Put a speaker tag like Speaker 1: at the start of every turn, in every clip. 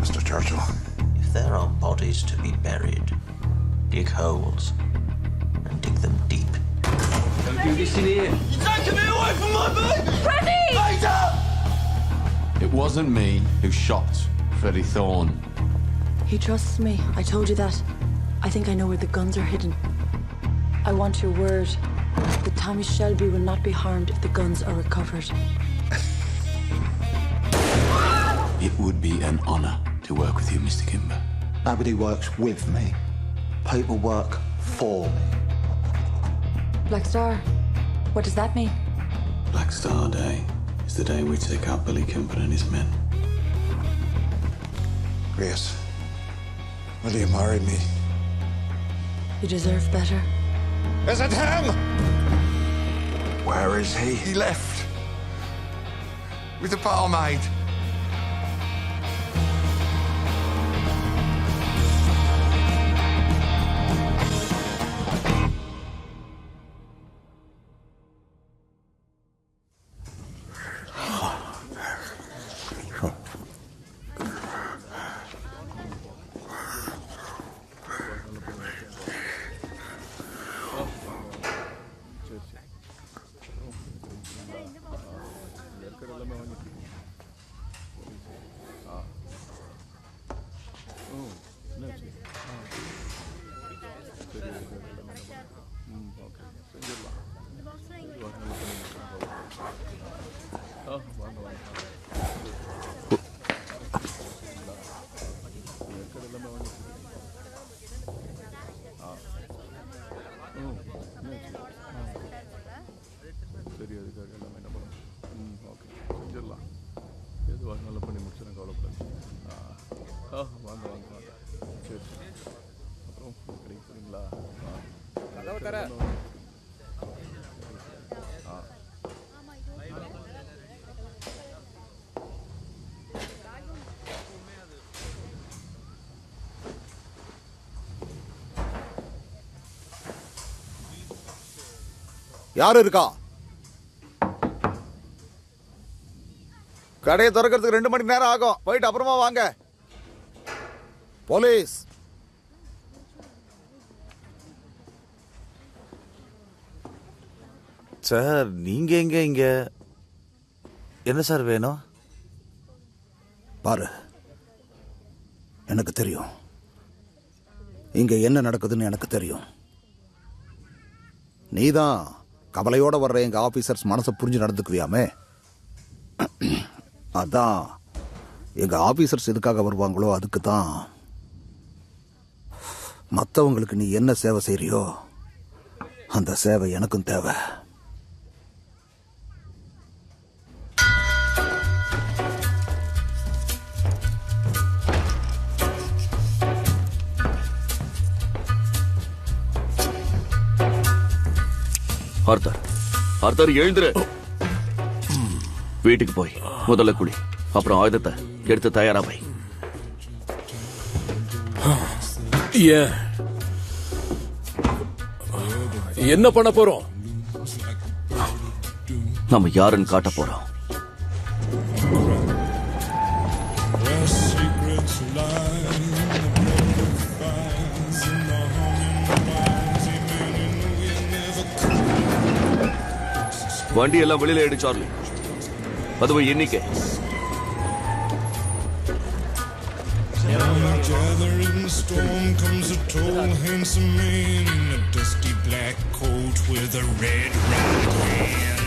Speaker 1: Mr. Churchill.
Speaker 2: If there are bodies to be buried, dig holes and dig them deep.
Speaker 3: Don't do this in here.
Speaker 4: You're taking me away from my bed!
Speaker 5: Freddie!
Speaker 4: Peter!
Speaker 3: It wasn't me who shot Freddie Thorne.
Speaker 5: He trusts me. I told you that. I think I know where the guns are hidden. I want your word that Tommy Shelby will not be harmed if the guns are recovered.
Speaker 3: It would be an honor to work with you, Mr. Kimber.
Speaker 1: Nobody works with me. People work for me.
Speaker 5: Black Star, what does that mean?
Speaker 6: Black Star Day is the day we take out Billy Kimber and his men.
Speaker 1: Grace, will you marry me?
Speaker 5: You deserve better.
Speaker 1: Is it him? Where is he?
Speaker 4: He left. With the barmaid.
Speaker 7: யாரு இருக்கா? கடையை திறக்கிறதுக்கு 2 மணி நேரம் ஆகும். போயிட்டு அப்புறமா வாங்க. Police.
Speaker 8: Sir நீங்க எங்க இங்க? என்ன சார் வேணும்?
Speaker 7: பாரு, எனக்கு தெரியும். இங்க என்ன நடக்குதுன்னு எனக்கு தெரியும். நீதான் கவலையோட வர்ற எங்க ஆபீசர்ஸ் மனசை புரிஞ்சு நடந்துக்குவியாமே. அதான் எங்க ஆபீசர்ஸ் எதுக்காக வருவாங்களோ அதுக்கு தான். மற்றவங்களுக்கு நீ என்ன சேவை செய்றியோ அந்த சேவை எனக்கும் தேவை.
Speaker 9: ஆர்த்தர், ஆர்த்தர் எழுந்துரு. வீட்டுக்கு போய் முதல்ல குடி, அப்புறம் ஆயுதத்தை எடுத்து தயாரா வை.
Speaker 10: என்ன பண்ண போறோம்?
Speaker 9: நம்ம யாருன்னு காட்ட போறோம். வண்டி எல்லாம் வெளியில எடு சார்லி. அதுவே எண்ணிக்கை.
Speaker 11: Storm comes a tall, handsome man in a dusty black coat with a red right hand.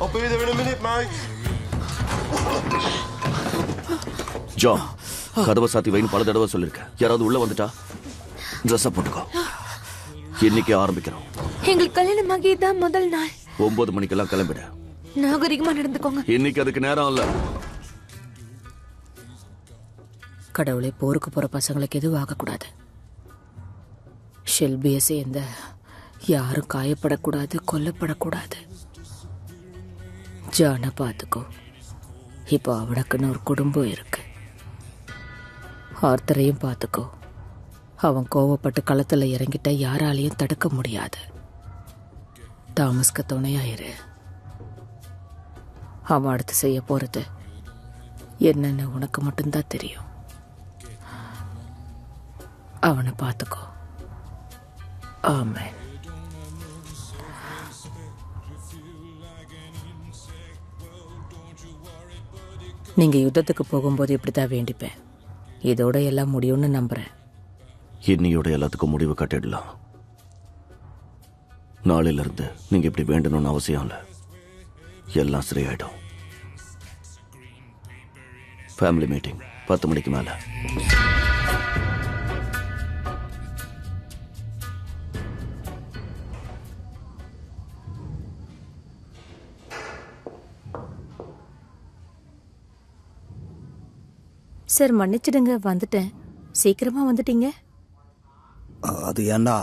Speaker 4: I'll be there in a minute, mate.
Speaker 9: John, கதவை சாத்தி வைன்னு பல தடவை சொல்லிருக்கேன். யாராவது உள்ள வந்துட்டா ட்ரெஸ்ஸை போட்டுக்கோ. இன்னைக்கு ஆரம்பிக்கிறோம்.
Speaker 12: எங்களுக்கு கல்யாணமாகி தான் முதல் நாள்.
Speaker 9: 9 மணிக்கெல்லாம் கிளம்பிட.
Speaker 12: நாகரிகமா நடந்துக்கோங்க.
Speaker 9: இன்னைக்கு அதுக்கு நேரம் இல்ல.
Speaker 12: கடவுளே, போருக்கு போற பசங்களுக்கு எதுவும் ஆகக்கூடாது. ஷெல்பியை சேர்ந்த யாரும் காயப்படக்கூடாது, கொல்லப்படக்கூடாது. ஜான பாத்துக்கோ. இப்போ அவனுக்குன்னு ஒரு குடும்பம் இருக்கு. ஆர்த்தரையும் பார்த்துக்கோ. அவன் கோவப்பட்டு களத்தில் இறங்கிட்ட யாராலையும் தடுக்க முடியாது. தாமஸ்க்கு துணையாயிரு. அவன் அடுத்து செய்ய போறது என்னன்னு உனக்கு மட்டும்தான் தெரியும். அவனை பார்த்துக்கோ. ஆமென். நீங்க யுத்தத்துக்கு போகும்போது இப்படித்தான் வேண்டிப்பேன். இதோட எல்லாம் முடியும்னு நம்புறேன்.
Speaker 9: இன்னையோட எல்லாத்துக்கும் முடிவு கட்டிடலாம். நாளையிலிருந்து நீங்க இப்படி வேண்டணும்னு அவசியம் இல்லை. எல்லாம் சரியாயிடும். ஃபேமிலி மீட்டிங் 10 மணிக்கு மேல.
Speaker 12: சார் மன்னிச்சிடுங்க, வந்துட்டேன். சீக்கிரமா வந்துட்டீங்க.
Speaker 7: அது ஏன்னா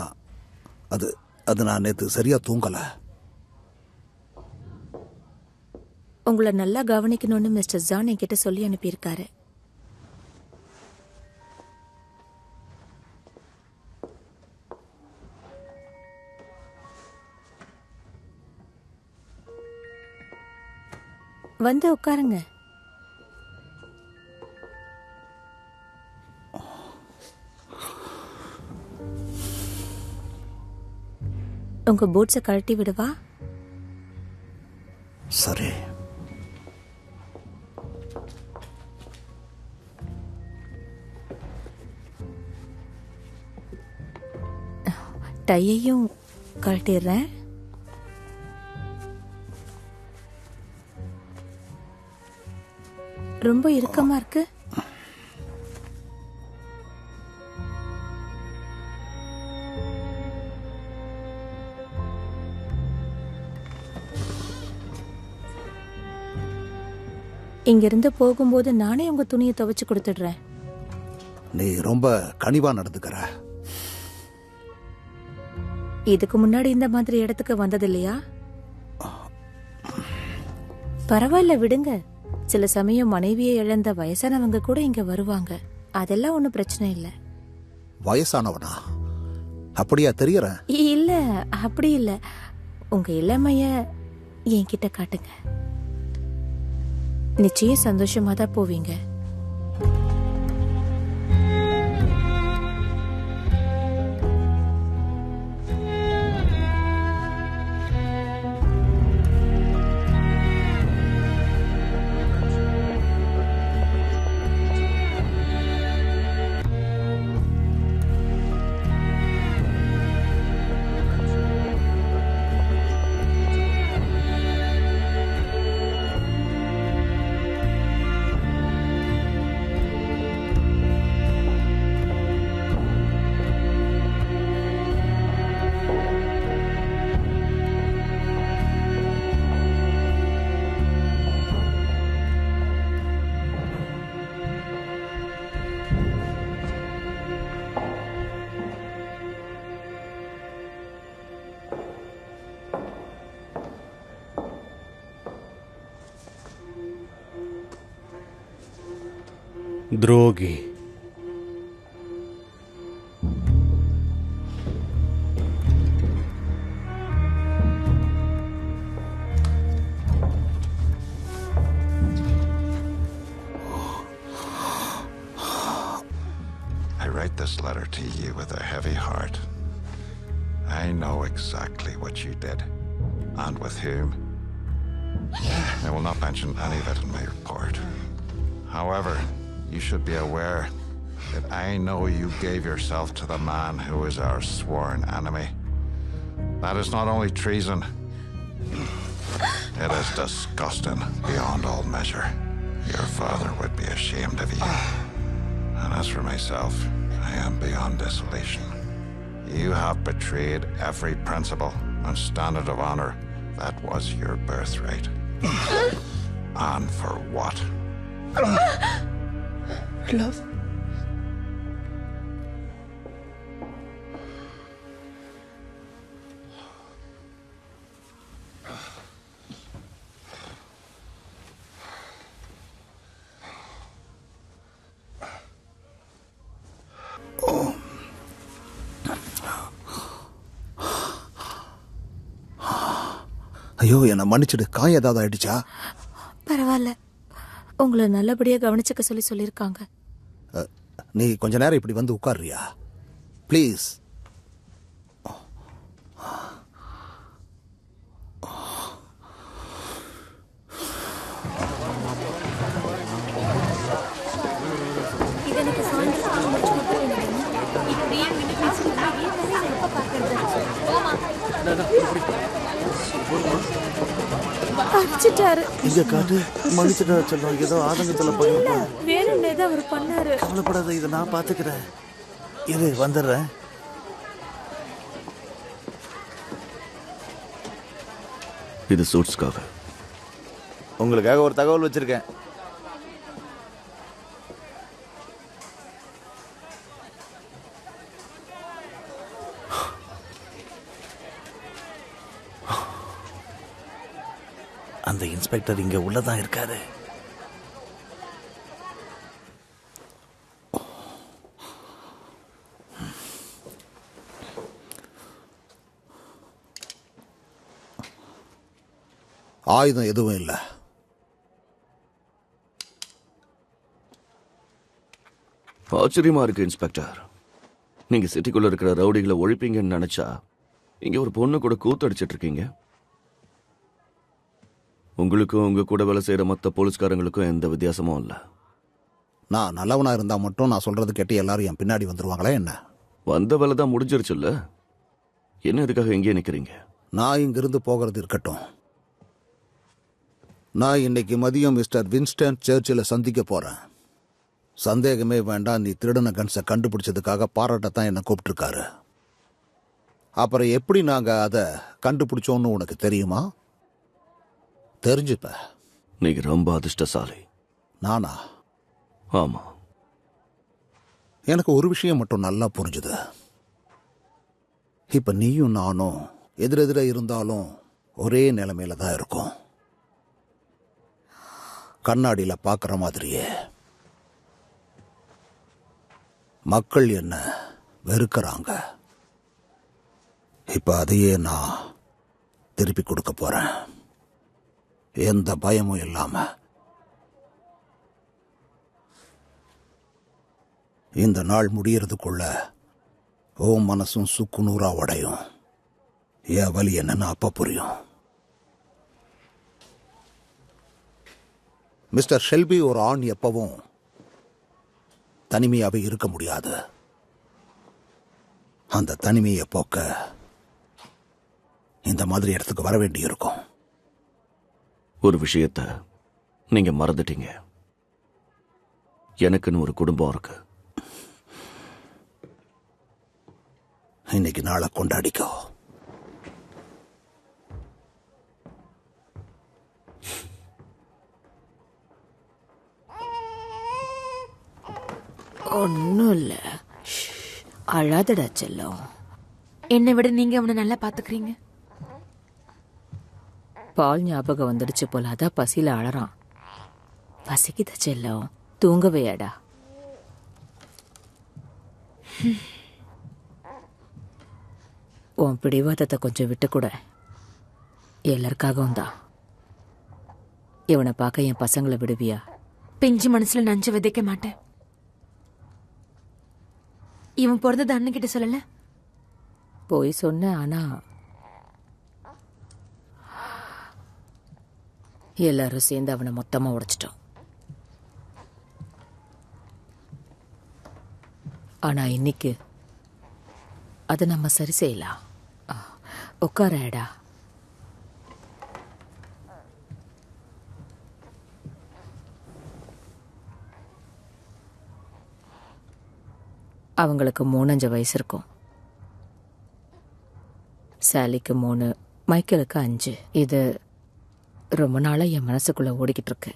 Speaker 7: அது நான் நேற்று சரியா தூங்கல.
Speaker 12: உங்களை நல்லா கவனிக்கணும்னு மிஸ்டர் ஜான் என்கிட்ட சொல்லி அனுப்பியிருக்காரு. வந்து உட்காருங்க. உங்க பூட்ஸை கழட்டி விடுவா?
Speaker 7: சரி.
Speaker 12: டையையும் கழட்டிடுறேன். ரொம்ப இறுக்கமா இருக்கு. இங்கிருந்து போகும்போது நானே உங்க துணியை துவைச்சு கொடுத்துடுறேன்.
Speaker 7: நீ ரொம்ப கனிவா நடந்துக்கிற.
Speaker 12: இதுக்கு முன்னாடி இந்த மாதிரி இடத்துக்கு வந்தது இல்லையா? பரவாயில்ல, விடுங்க. சில சமயம் மனைவியை இழந்த வயசானவங்க கூட இங்க வருவாங்க. அதெல்லாம் ஒன்றும் பிரச்சனை இல்லை.
Speaker 7: வயசானவனா? அப்படியா தெரியற?
Speaker 12: இல்ல, அப்படி இல்ல. உங்க இளமைய என்கிட்ட காட்டுங்க. நிச்சயம் சந்தோஷமா தான் போவீங்க.
Speaker 13: துரோகி.
Speaker 14: I write this letter to you with a heavy heart. I know exactly what you did, and with whom. I will not mention any of it in my report. However, you should be aware that I know you gave yourself to the man who is our sworn enemy. That is not only treason, it is disgusting beyond all measure. Your father would be ashamed of you. And as for myself, I am beyond desolation. You have betrayed every principle and standard of honor that was your birthright. And for what?
Speaker 5: Love.
Speaker 7: ஐயோ, என்னை மன்னிச்சிடு. காயம் ஏதாவது ஆயிடுச்சா?
Speaker 12: பரவாயில்ல, உங்களை நல்லபடியா கவனிச்சுக்க சொல்லியிருக்காங்க.
Speaker 7: நீ கொஞ்ச நேரம் இப்படி வந்து உட்காருறியா ப்ளீஸ்?
Speaker 12: அடிச்சிட்டாரு.
Speaker 8: இங்க காட்டு. மன்னிச்சுட்டா சொல்றோம். ஏதோ ஆதங்கத்துல போயிருப்போம்.
Speaker 12: வேணும்னே தான் அவர் பண்ணாரு.
Speaker 8: கவலைப்படாத, இதை நான் பாத்துக்கிறேன். இரு, வந்துடுறேன்.
Speaker 9: இது சூட்ஸ்க்காக.
Speaker 8: உங்களுக்காக ஒரு தகவல் வச்சிருக்கேன். அந்த இன்ஸ்பெக்டர் இங்க உள்ளதான் இருக்காரு.
Speaker 7: ஆயுதம் எதுவும் இல்லை.
Speaker 9: ஆச்சரியமா இருக்கு இன்ஸ்பெக்டர். நீங்க சிட்டிக்குள்ள இருக்கிற ரவுடிகளை ஒழிப்பீங்கன்னு நினைச்சா இங்க ஒரு பொண்ணு கூட கூத்தடிச்சிட்டு இருக்கீங்க. உங்களுக்கும் உங்க கூட வேலை செய்யற மற்ற போலீஸ்காரங்களுக்கும் எந்த வித்தியாசமும் இல்லை.
Speaker 7: நான் நல்லவனா இருந்தா மட்டும் நான் சொல்றது கேட்டு எல்லாரும் என் பின்னாடி வந்துருவாங்களே என்ன?
Speaker 9: வந்த வேலை தான் முடிஞ்சிருச்சுல்ல, என்ன இதுக்காக எங்கேயே நிக்கிறீங்க?
Speaker 7: நான் இங்கிருந்து போகிறது இருக்கட்டும். நான் இன்னைக்கு மதியம் மிஸ்டர் வின்ஸ்டன் சர்ச்சில் சந்திக்க போறேன். சந்தேகமே வேண்டாம், நீ திருடன கன்ஸை கண்டுபிடிச்சதுக்காக பாராட்டத்தான் என்னை கூப்பிட்டுருக்காரு. அப்புறம் எப்படி நாங்கள் அதை கண்டுபிடிச்சோன்னு உனக்கு தெரியுமா? தெரிஞ்சுப்ப.
Speaker 9: நீங்க ரொம்ப அதிர்ஷ்டசாலி.
Speaker 7: நானா?
Speaker 9: ஆமா.
Speaker 7: எனக்கு ஒரு விஷயம் மட்டும் நல்லா புரிஞ்சுது. இப்ப நீயும் நானும் எதிரெதிர இருந்தாலும் ஒரே நிலைமையில தான் இருக்கும். கண்ணாடியில பார்க்குற மாதிரியே. மக்கள் என்ன வெறுக்கிறாங்க. இப்ப அதையே நான் திருப்பி கொடுக்க போறேன், எந்த பயமும் இல்லாம. இந்த நாள் முடியறதுக்குள்ள உன் மனசும் சுக்குநூறா உடையும். என் வலி என்னன்னு அப்ப புரியும். மிஸ்டர் ஷெல்பி, ஒரு ஆண் எப்பவும் தனிமையாவே இருக்க முடியாது. அந்த தனிமையை போக்க இந்த மாதிரி இடத்துக்கு வர வேண்டி இருக்கும்.
Speaker 9: ஒரு விஷயத்த நீங்க மறந்துட்டீங்க. எனக்குன்னு ஒரு குடும்பம் இருக்கு.
Speaker 7: இன்னைக்கு நாளை கொண்டாடிக்கோ.
Speaker 12: ஒன்னும் இல்ல, அழாதடா செல்லம்.
Speaker 15: என்னை விட நீங்க அவனை நல்லா பாத்துக்கிறீங்க.
Speaker 12: பால் ஞாபகம் வந்துடுச்சு போல, அதான் பசியில அழறான். பசிக்குத செல்லம், தூங்கவையாடா. உன் பிடிவாதத்தை கொஞ்சம் விட்டு கூட. எல்லாருக்காகவும் தான். இவனை பார்க்க என் பசங்களை விடுவியா?
Speaker 15: பிஞ்சு மனசுல நஞ்சு விதைக்க மாட்டேன். இவன் பிறந்தது அண்ணன் கிட்ட சொல்லல.
Speaker 12: போய் சொன்ன, ஆனா எல்லாரும் சேர்ந்து அவனை மொத்தமா உடைச்சிட்டோம். ஆனா இன்னைக்கு அதை நம்ம சரி செய்யலாம். உட்காரடா. அவங்களுக்கு 3-5 வயசு இருக்கும். சாலிக்கு 3, மைக்கேலுக்கு 5. இது ரொம்ப நாளா என் மனசுக்குள்ள ஓடிக்கிட்டு இருக்கு.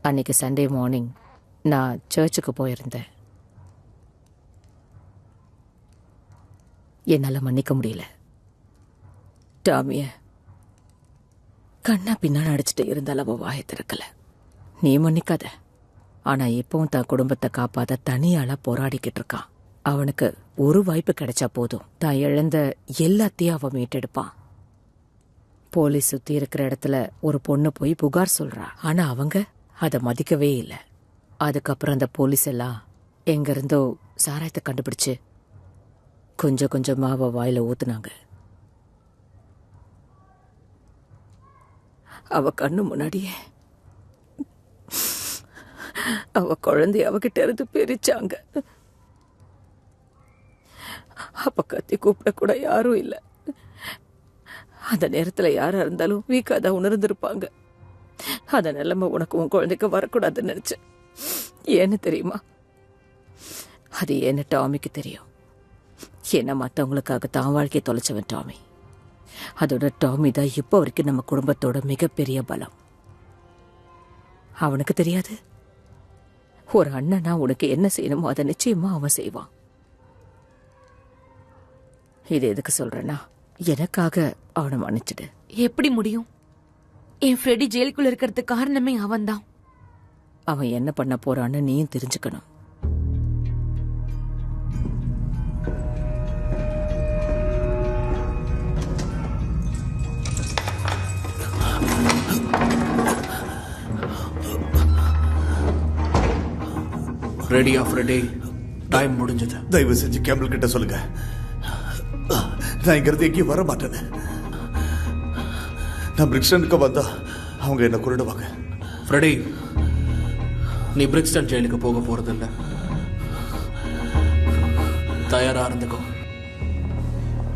Speaker 12: அன்னைக்கு சண்டே மார்னிங் நான் சர்ச்சுக்கு போயிருந்தேன். என்னால மன்னிக்க முடியல. டாமிய கண்ணா பின்னாடி அடிச்சுட்டு இருந்தால் அவ வாயை திறக்கல. நீ மன்னிக்காத. ஆனா இப்பவும் தன் குடும்பத்தை காப்பாத தனியால போராடிக்கிட்டு இருக்கான்.
Speaker 16: அவனுக்கு ஒரு வாய்ப்பு கிடைச்சா போதும், தான் இழந்த எல்லாத்தையும் அவன் மீட்டெடுப்பான். போலீஸ் சுத்தி இருக்கிற இடத்துல ஒரு பொண்ணு போய் புகார் சொல்றா. ஆனா அவங்க அதை மதிக்கவே இல்லை. அதுக்கப்புறம் அந்த போலீஸ் எல்லாம் எங்க இருந்தோ சாராயத்தை கண்டுபிடிச்சு கொஞ்சம் கொஞ்சமா அவ வாயில ஊத்துனாங்க. அவ கண்ணு முன்னாடியே அவ குழந்தைய அவகிட்ட இருந்து பிரிச்சாங்க. அப்ப கத்தி கூப்பிட கூட யாரும் இல்லை. அந்த நேரத்துல யாரா இருந்தாலும் வீக்கா தான் உணர்ந்திருப்பாங்க. அந்த நிலைமை உனக்கு உன் குழந்தைக்கு வரக்கூடாதுன்னு நினைச்சேன். ஏன்னு தெரியுமா? அது ஏன்னு டாமிக்கு தெரியும். ஏன்னா மற்றவங்களுக்காக தான் வாழ்க்கையை தொலைச்சவன் டாமி. அதோட டாமி தான் இப்போ வரைக்கும் நம்ம குடும்பத்தோட மிகப்பெரிய பலம். அவனுக்கு தெரியாது, ஒரு அண்ணனா உனக்கு என்ன செய்யணுமோ அதை நிச்சயமா அவன் செய்வான். இது எதுக்கு சொல்றேன்னா, எனக்காக அவனை மன்னிச்சிடு.
Speaker 15: எப்படி முடியும்? என் ஃப்ரெடி ஜெயிலுக்குள்ள இருக்கிறதுக்கு காரணமே அவன்தான்.
Speaker 16: அவன் என்ன பண்ண போறான்னு நீயும் தெரிஞ்சுக்கணும்.
Speaker 17: ரெடியா ஃப்ரெடி? டைம் முடிஞ்சது.
Speaker 18: தயவு செஞ்சு கேம்பிள் கிட்ட சொல்லுங்க, நான் இங்கிருந்து எங்கேயும் வர மாட்டேன்னு. நான் பிரிக்ஸ்டனுக்கு வந்தா அவங்க என்ன கொண்டுடுவாங்க.
Speaker 17: ஃப்ரெடி, நீ பிரிக்ஸ்டன் ஜெயிலுக்கு போக போறதில்ல. தயாரா இருந்துக்கோ.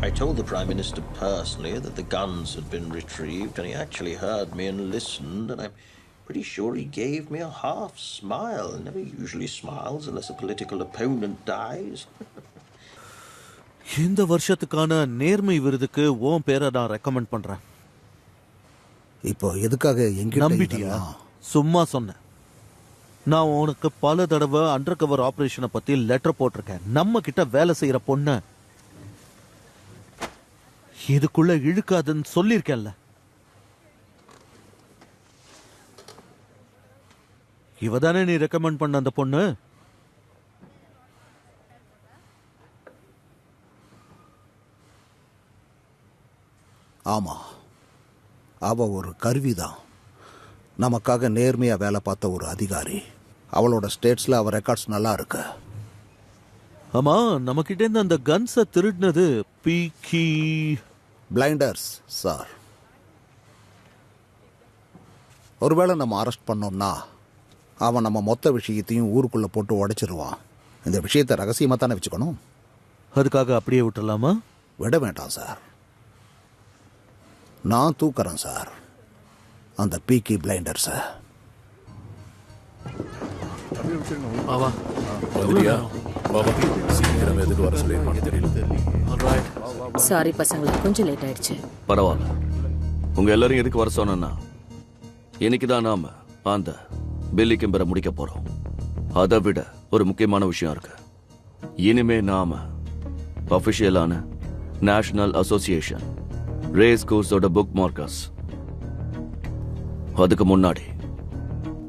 Speaker 2: I told the Prime Minister personally that the guns had been retrieved, and he actually heard me and listened, and I'm pretty sure he gave me a half smile. He never usually smiles unless a political opponent dies.
Speaker 8: இந்த வருஷத்துக்கான நேர்மை விருதுக்கு உன் பேரை நான் recommend பண்றேன்.
Speaker 7: இப்போ எதுக்காக எங்க
Speaker 8: நம்பிட்டியா? சும்மா சொன்னேன். நான் உனக்கு பல தடவை அண்டர் கவர் ஆபரேஷனை பத்தி லெட்டர் போட்டிருக்கேன். நம்ம கிட்ட வேலை செய்யற பொண்ண இதுக்குள்ள இழுக்காதுன்னு சொல்லியிருக்கேன்ல. இவதானே நீ ரெக்கமெண்ட் பண்ண அந்த பொண்ணு?
Speaker 7: ஆமா, அவ ஒரு கருவிதான். நமக்காக நேர்மையா வேலை பார்த்த ஒரு அதிகாரி. அவளோட ஸ்டேட்ஸ்ல அவ ரெக்கார்ட்ஸ் நல்லா இருக்கு.
Speaker 8: ஆமா, நம்ம கிட்ட இருந்து அந்த கன்ஸை திருடினது பீக்கி
Speaker 7: பிளைண்டர்ஸ் சார். ஒருவேளை நம்ம அரெஸ்ட் பண்ணோம்னா அவன் நம்ம மொத்த விஷயத்தையும் ஊருக்குள்ள போட்டு உடைச்சிருவான். இந்த விஷயத்தை ரகசியமா தானே வச்சுக்கணும்.
Speaker 8: அதுக்காக அப்படியே விட்டுடலாமா?
Speaker 7: விட வேண்டாம் சார். நான் தூக்குறேன் சார் அந்த பீக்கி பிளைண்டர்ஸை.
Speaker 10: பாபா சீக்கிரம் எதுக்கு வர சொல்லிருப்பான்னு தெரியல.
Speaker 16: சாரி பசங்களா, கொஞ்சம் லேட் ஆயிடுச்சு.
Speaker 9: பரவாயில்ல. உங்க எல்லாரும் எதுக்கு வர சொன்னா, இன்னைக்குதான் நாம அந்த பில்லி கிம்பரை முடிக்க போறோம். அதை விட ஒரு முக்கியமான விஷயம் இருக்கு. இனிமே நாம அபிஷியலான நேஷனல் அசோசியேஷன் ரேஸ் கோர்ஸோட புக் மார்க்கர்ஸ். அதுக்கு முன்னாடி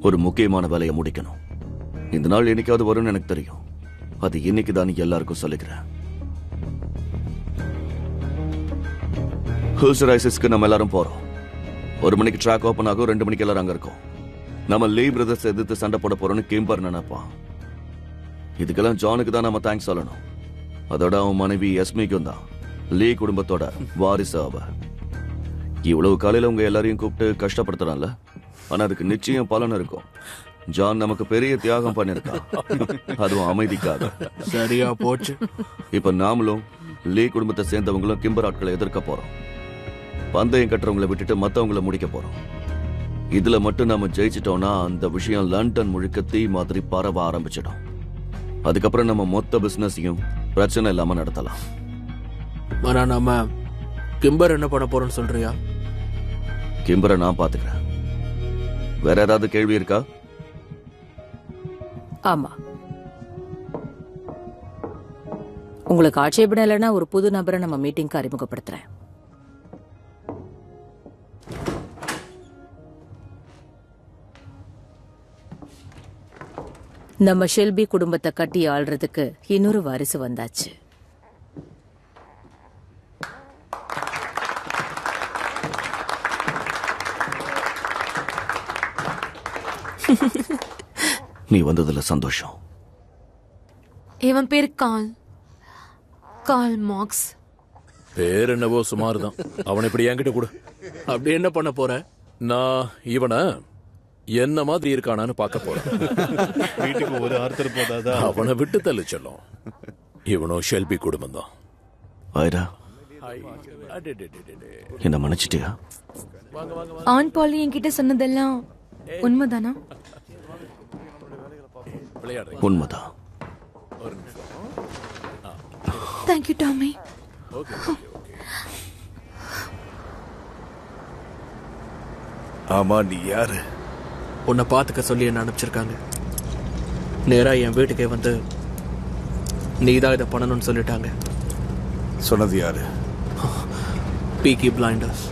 Speaker 9: ஒரு முக்கியமான வேலையை முடிக்கணும். இந்த நாள் என்னைக்காவது வரும்னு எனக்கு தெரியும். அது இன்னைக்கு தான் எல்லாருக்கும் சொல்லிக்கிறேன். ஹில்ஸ் ரைசஸ்க்கு நம்ம எல்லாரும் போறோம். 1 மணிக்கு ட்ராக் ஓபன் ஆகும். 2 மணிக்கு எல்லாரும் அங்க இருக்கும். நம்ம லீ பிரதர்ஸ் எதிர்த்து சண்டை போட போறோம்னு கிம்பர் நினைப்பான். இதுக்கெல்லாம் ஜானுக்கு தான் நம்ம தேங்க்ஸ் சொல்லணும். அதோட அவன் மனைவி எஸ்மிக்கும் தான். லீ குடும்பத்தோட வாரிசு அவ. இவ்வளவு காலையில உங்க எல்லாரையும் கூப்பிட்டு கஷ்டப்படுத்துறான்ல, ஆனா அதுக்கு நிச்சயம் பலன் இருக்கும். ஜான் நமக்கு பெரிய தியாகம் பண்ணிருக்கான், அதுவும் அமைதிக்காக.
Speaker 17: சரியா போச்சு.
Speaker 9: இப்ப நாமளும் லீ குடும்பத்தை சேர்ந்தவங்களும் கிம்பர் ஆட்களை எதிர்க்க போறோம். பந்தயம் கட்டுறவங்களை விட்டுட்டு மத்தவங்களை முடிக்க போறோம். இதுல மட்டும் நாம ஜெயிச்சிட்டோம்னா அந்த விஷயம் லண்டன் முழுக்க தீ மாதிரி பரவ ஆரம்பிச்சிடும். அதுக்கப்புறம் நம்ம மொத்த பிசினஸையும் பிரச்சனை இல்லாம நடத்தலாம்.
Speaker 17: ஆனா நம்ம கிம்பர் என்ன பண்ண போறோம்னு சொல்றியா?
Speaker 9: கிம்பரை நான் பாத்துக்கிறேன். வேற ஏதாவது கேள்வி இருக்கா?
Speaker 16: ஆமா, உங்களுக்கு ஆட்சேபணம் இல்லைன்னா ஒரு புது நபரை நம்ம மீட்டிங்க்கு அறிமுகப்படுத்துறேன். நம்ம ஷெல்பி குடும்பத்தை கட்டி ஆள்றதுக்கு இன்னொரு வாரிசு வந்தாச்சு.
Speaker 9: நீ வந்ததுல சந்தோஷம்.
Speaker 15: இவன் பேரு கால் மார்க்ஸ்.
Speaker 10: பேர் என்னவோ சுமார் தான். அவனை இப்படி என்கிட்ட கொடு.
Speaker 17: அப்படி என்ன பண்ண போற?
Speaker 10: நான் இவனை என்ன மாதிரி இருக்கானான்னு பார்க்க போறேன்.
Speaker 13: வீட்டுக்கு ஒரு ஆர்த்தர் போதாதா?
Speaker 10: அவனை விட்டு தள்ளி செல்லும். இவனோ ஷெல்பி குடும்பம் தான்.
Speaker 9: ஆயிரா, என்ன மன்னிச்சிட்டியா?
Speaker 15: ஆன் பாலி என்கிட்ட சொன்னதெல்லாம் உண்மைதானா?
Speaker 9: உண்மைதான்.
Speaker 15: Thank you Tommy.
Speaker 13: ஆமா, நீ யாரு?
Speaker 17: உன்னை பார்த்துக்க சொல்லி என்ன அனுப்பிச்சிருக்காங்க. நேரா என் வீட்டுக்கே வந்து நீதான் இதை பண்ணணும்னு சொல்லிட்டாங்க.
Speaker 13: சொன்னது யாரு?
Speaker 17: பீக்கி பிளைண்டர்ஸ்.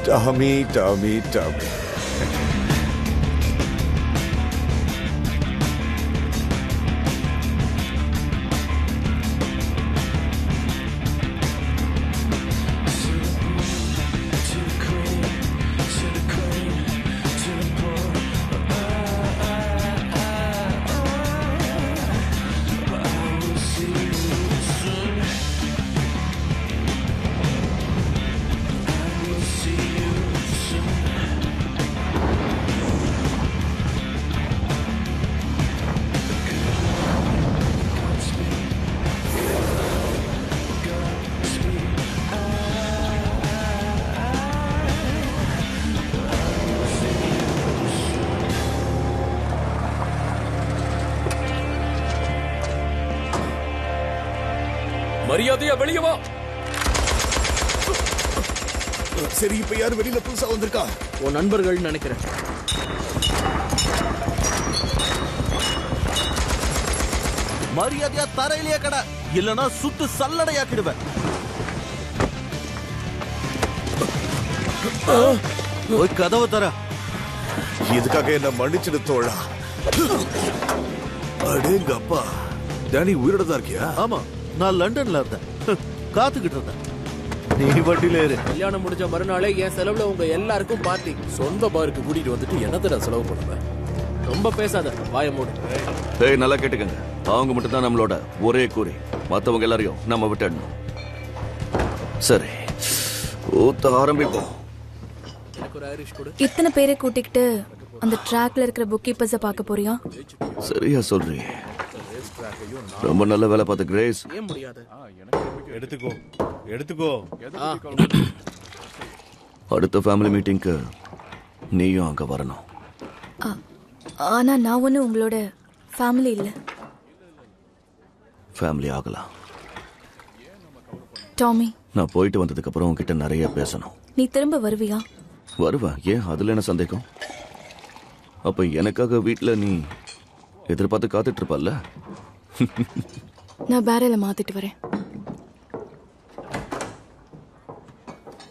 Speaker 13: Tommy Tommy Tommy.
Speaker 10: மரியாதையா வெளியே வா.
Speaker 18: சரி, இப்ப யாரு வெளியில புதுசா வந்திருக்கா?
Speaker 17: உன் நண்பர்கள் நினைக்கிறேன்.
Speaker 8: மரியாதையா தரையிலேயே கடை, இல்லனா சுத்து சல்லடையாக்கிடுவேன். போய் கதவு தர.
Speaker 18: இதுக்காக என்ன மன்னிச்சிடு தோழா. அடேங்கப்பா, டேனி உயிரோட தான் இருக்கியா?
Speaker 8: ஆமா, நான் லண்டன்ல இருந்தேன், காத்துக்கிட்டு இருந்தேன். நீ வண்டியில ஏறு.
Speaker 17: கல்யாணம் முடிஞ்ச மறுநாளே என் செலவுல உங்க எல்லாருக்கும் பார்ட்டி.
Speaker 10: சொந்த பாருக்கு கூட்டிட்டு வந்துட்டு என்னத்தடா செலவு பண்ணுவேன்?
Speaker 17: ரொம்ப பேசாத, வாய மூடு.
Speaker 9: ஏய், நல்லா கேட்டுக்கங்க. அவங்க மட்டும் தான் நம்மளோட ஒரே கூறி. மத்தவங்க எல்லாரையும் நம்ம விட்டுடணும். சரி, ஊத்த ஆரம்பிப்போம்.
Speaker 5: இத்தனை பேரை கூட்டிக்கிட்டு அந்த ட்ராக்ல இருக்கிற புக் கீப்பர்ஸ பார்க்க போறியா?
Speaker 9: சரியா சொல்றீங்க. ரொம்ப நல்ல வேலை பார்த்த கிரேஸ்.
Speaker 17: ஏன் முடியாது?
Speaker 13: எடுத்துக்கோ.
Speaker 9: அடுத்த ஃபேமிலி மீட்டிங்க்கு நீயும் அங்க வரணும்.
Speaker 5: ஆனா நான் ஒண்ணு உங்களோட ஃபேமிலி இல்ல.
Speaker 9: ஃபேமிலி ஆகலாம்.
Speaker 5: டாமி,
Speaker 9: நான் போயிட்டு வந்ததுக்கு அப்புறம் உன்கிட்ட நிறைய பேசணும்.
Speaker 5: நீ திரும்ப வருவியா?
Speaker 9: வருவேன். ஏன், அதுல என்ன சந்தேகம்? அப்ப எனக்காக வீட்டுல நீ எதிர்பார்த்து காத்துட்டு இருப்பல்ல?
Speaker 5: நான் பேரல மாத்திட்டு வரேன்.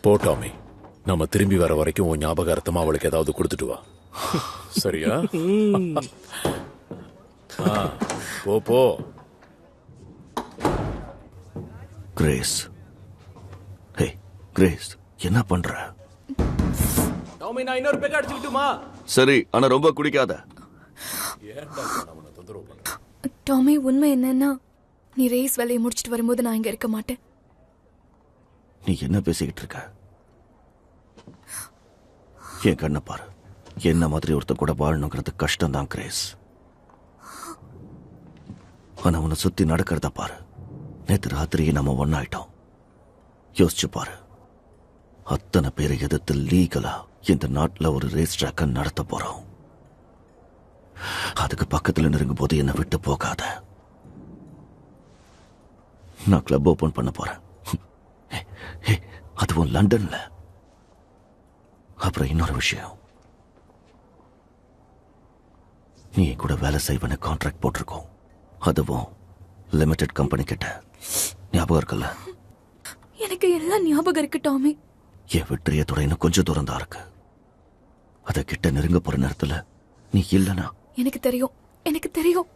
Speaker 10: போட்டாமி, நம்ம திரும்பி வர வரைக்கும் உன் ஞாபகார்த்தமா அவளுக்கு ஏதாவது கொடுத்துட்டு வா. சரியா? போ.
Speaker 9: கிரேஸ், ஹே கிரேஸ், என்ன பண்ற?
Speaker 17: டாமி, நான் இன்னொரு பேக் அடிச்சுக்கிட்டுமா?
Speaker 9: சரி, ஆனா ரொம்ப குடிக்காத.
Speaker 5: டாமி, உண்மை என்னன்னா நீ ரேஸ் வேலையை முடிச்சிட்டு வரும்போது நான் இங்க இருக்க மாட்டேன்.
Speaker 9: நீ என்ன பேசிக்கிட்டு இருக்க? என் கண்ணை பாரு. என்ன மாதிரி ஒருத்த கூட வாழணுங்கிறது கஷ்டம் தான் கிரேஸ். ஆனா உன்னை சுத்தி நடக்கிறத பாரு. நேற்று ராத்திரியே நம்ம ஒன்னாயிட்டோம். யோசிச்சு பாரு, அத்தனை பேரை எதிர்த்து லீகலா இந்த நாட்டில் ஒரு ரேஸ் ட்ராக்க நடத்த போறோம். அதுக்கு பக்கத்தில் நெருங்கும் போது என்னை விட்டு போகாத. நான் கிளப் ஓபன் பண்ண போறேன், அதுவும் லண்டன்ல. அப்புறம் இன்னொரு விஷயம், நீ கூட வேலை செய்வன கான்ட்ராக்ட் போட்டிருக்கோம். அதுவும் லிமிடெட் கம்பெனி கிட்ட. ஞாபகம் இருக்குல்ல?
Speaker 5: எனக்கு எல்லாம் ஞாபகம் இருக்கு டாமி.
Speaker 9: என் வெற்றியத்தோட இன்னும் கொஞ்சம் தூரம் தான் இருக்கு. அதை கிட்ட நெருங்க போற நேரத்துல நீ இல்லனா
Speaker 15: எனக்கு தெரியும், எனக்கு தெரியும்.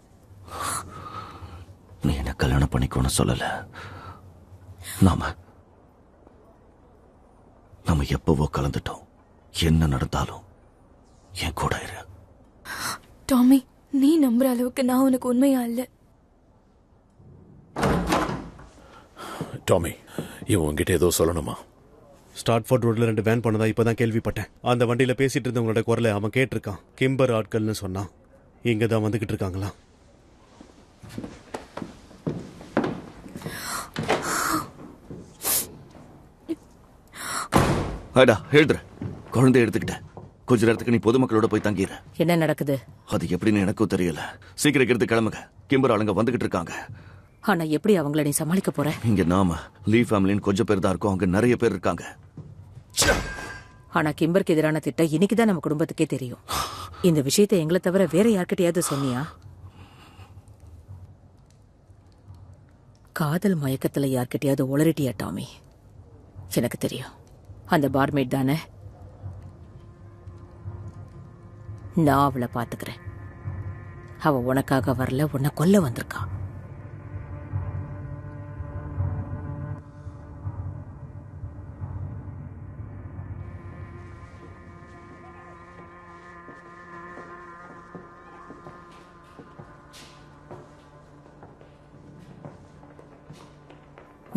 Speaker 9: நீ என்ன கல்யாணம் பண்ணிக்கோன்னு சொல்லல. நாம எப்பவோ கலந்துட்டோம். என்ன நடந்தாலும் என் கூட இரு.
Speaker 15: டாமி, நீ நம்புற அளவுக்கு நான் உனக்கு உண்மையா இல்ல.
Speaker 10: டாமி, இவன் உங்ககிட்ட ஏதோ சொல்லணுமா?
Speaker 13: ஸ்டார்ட்ஃபோர்ட் ரோட்ல 2 வேன் போனதா இப்பதான் கேள்விப்பட்டேன். அந்த வண்டியில பேசிட்டு இருந்தவங்களோட குரலை அவன் கேட்டிருக்கான். கிம்பர் ஆட்கள்னு சொன்னான். இங்க தான் வந்துகிட்டு இருக்காங்களா?
Speaker 9: எழுதுற குழந்தை எடுத்துக்கிட்ட. கொஞ்ச நேரத்துக்கு நீ பொதுமக்களோட போய் தங்கிற.
Speaker 16: என்ன நடக்குது?
Speaker 9: அது எப்படின்னு எனக்கும் தெரியல. சீக்கிரம் எடுத்து கிளம்புங்க. கிம்பர் ஆளுங்க வந்துகிட்டு இருக்காங்க.
Speaker 16: ஆனா எப்படி அவங்கள நீ சமாளிக்க போற?
Speaker 9: இங்க நாம லீ ஃபேமிலின்னு கொஞ்சம் பேர் தான் இருக்கோம். அங்க நிறைய பேர் இருக்காங்க.
Speaker 16: ஆனா கிம்பருக்கு எதிரான திட்டம் இன்னைக்குதான் நம்ம குடும்பத்துக்கே தெரியும். இந்த விஷயத்தை எங்களை தவிர வேற யார்கிட்டயாவது சொன்னியா? காதல் மயக்கத்துல யார்கிட்டயாவது உளறிட்டியா டாமி? எனக்கு தெரியும். அந்த பார்மேட் தானே. நான் அவளை பாத்துக்கிறேன். அவ உனக்காக வரல, உன்னை கொல்ல வந்திருக்கா.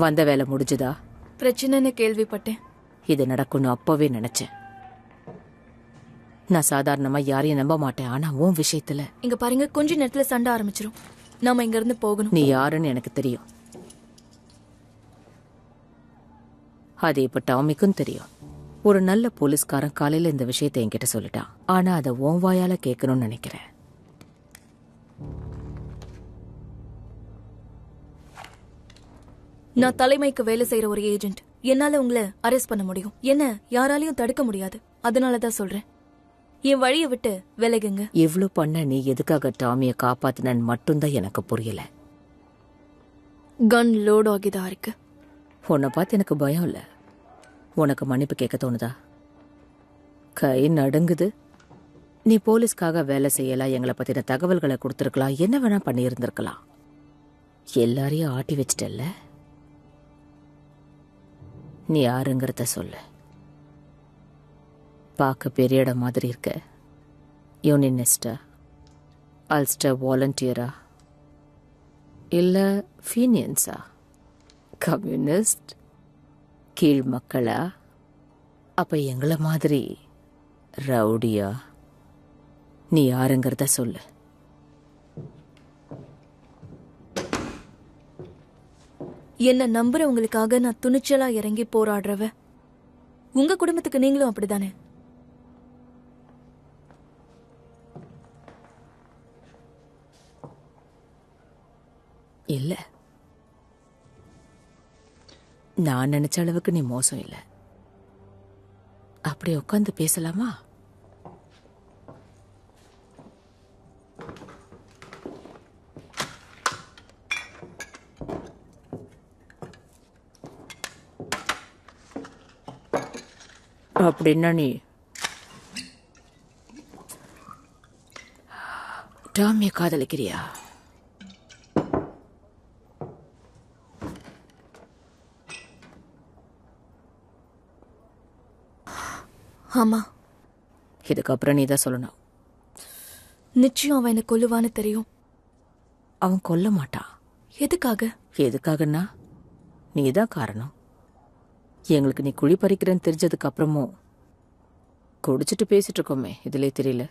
Speaker 16: வந்த வேலை முடிஞ்சுதா?
Speaker 15: பிரச்சனைன்னு கேள்விப்பட்டேன்.
Speaker 16: இது நடக்கும்னு அப்பவே நினைச்சேன். நான் சாதாரணமா யாரையும் நம்ப மாட்டேன். ஆனா உன் விஷயத்துல
Speaker 15: இங்க பாருங்க, கொஞ்ச நேரத்துல சண்டை ஆரம்பிச்சிரும். நாம இங்க இருந்து போகணும்.
Speaker 16: நீ யாருன்னு எனக்கு தெரியும். அது இப்ப டாமிக்கும் தெரியும். ஒரு நல்ல போலீஸ்காரன் காலையில இந்த விஷயத்தை என்கிட்ட சொல்லிட்டான். ஆனா அதை உன் வாயால கேட்கணும்னு நினைக்கிறேன்.
Speaker 15: நான் தலைமைக்கு வேலை செய்யற ஒரு ஏஜென்ட். என்னால உங்களை அரெஸ்ட் பண்ண முடியும். என்ன யாராலையும் தடுக்க முடியாது. அதனாலதான் சொல்றேன், என் வழியை விட்டு விலகுங்க.
Speaker 16: இவ்ளோ பண்ண நீ எதுக்காக டாமிய காப்பாத்தினன்னு மட்டும்தான் எனக்கு புரியல.
Speaker 15: கன் லோட் ஆகிதான் இருக்கு.
Speaker 16: உன்னை பார்த்து எனக்கு பயம் இல்ல. உனக்கு மன்னிப்பு கேட்க தோணுதா? கை நடுங்குது. நீ போலீஸ்க்காக வேலை செய்யலாம், எங்களை பத்தின தகவல்களை கொடுத்துருக்கலாம், என்ன வேணா பண்ணி இருந்திருக்கலாம். எல்லாரையும் ஆட்டி வச்சிட்டல்ல. நீ யாருங்கிறத சொல்லு. பார்க்க பெரிய இடம் மாதிரி இருக்க. யூனியனிஸ்டா, அல்ஸ்டர் வாலண்டியரா, இல்ல ஃபீனியன்ஸா, கம்யூனிஸ்ட், கீழ் மக்களா, அப்ப எங்களை மாதிரி ரவுடியா? நீ யாருங்கிறத சொல்லு.
Speaker 15: என்ன நம்புறவங்களுக்காக நான் துணிச்சலா இறங்கி போராடுறவ. உங்க குடும்பத்துக்கு நீங்களும் அப்படிதானே?
Speaker 16: இல்ல, நான் நினைச்ச அளவுக்கு நீ மோசம் இல்ல. அப்படி உட்காந்து பேசலாமா? அப்படின்னா நீ டாமிய காதலிக்கிறியா?
Speaker 15: ஆமா.
Speaker 16: இதுக்கப்புறம் நீ தான் சொல்லணும்.
Speaker 15: நிச்சயம் அவன் என்ன கொல்லுவான்னு தெரியும்.
Speaker 16: அவன் கொல்ல மாட்டான்.
Speaker 15: எதுக்காக?
Speaker 16: எதுக்காகன்னா நீதான் காரணம். எங்களுக்கு நீ குழி பறிக்கிறேன்னு தெரிஞ்சதுக்கு அப்புறமும் குடிச்சிட்டு பேசிட்டு இருக்கோமே, இதுலயே தெரியல.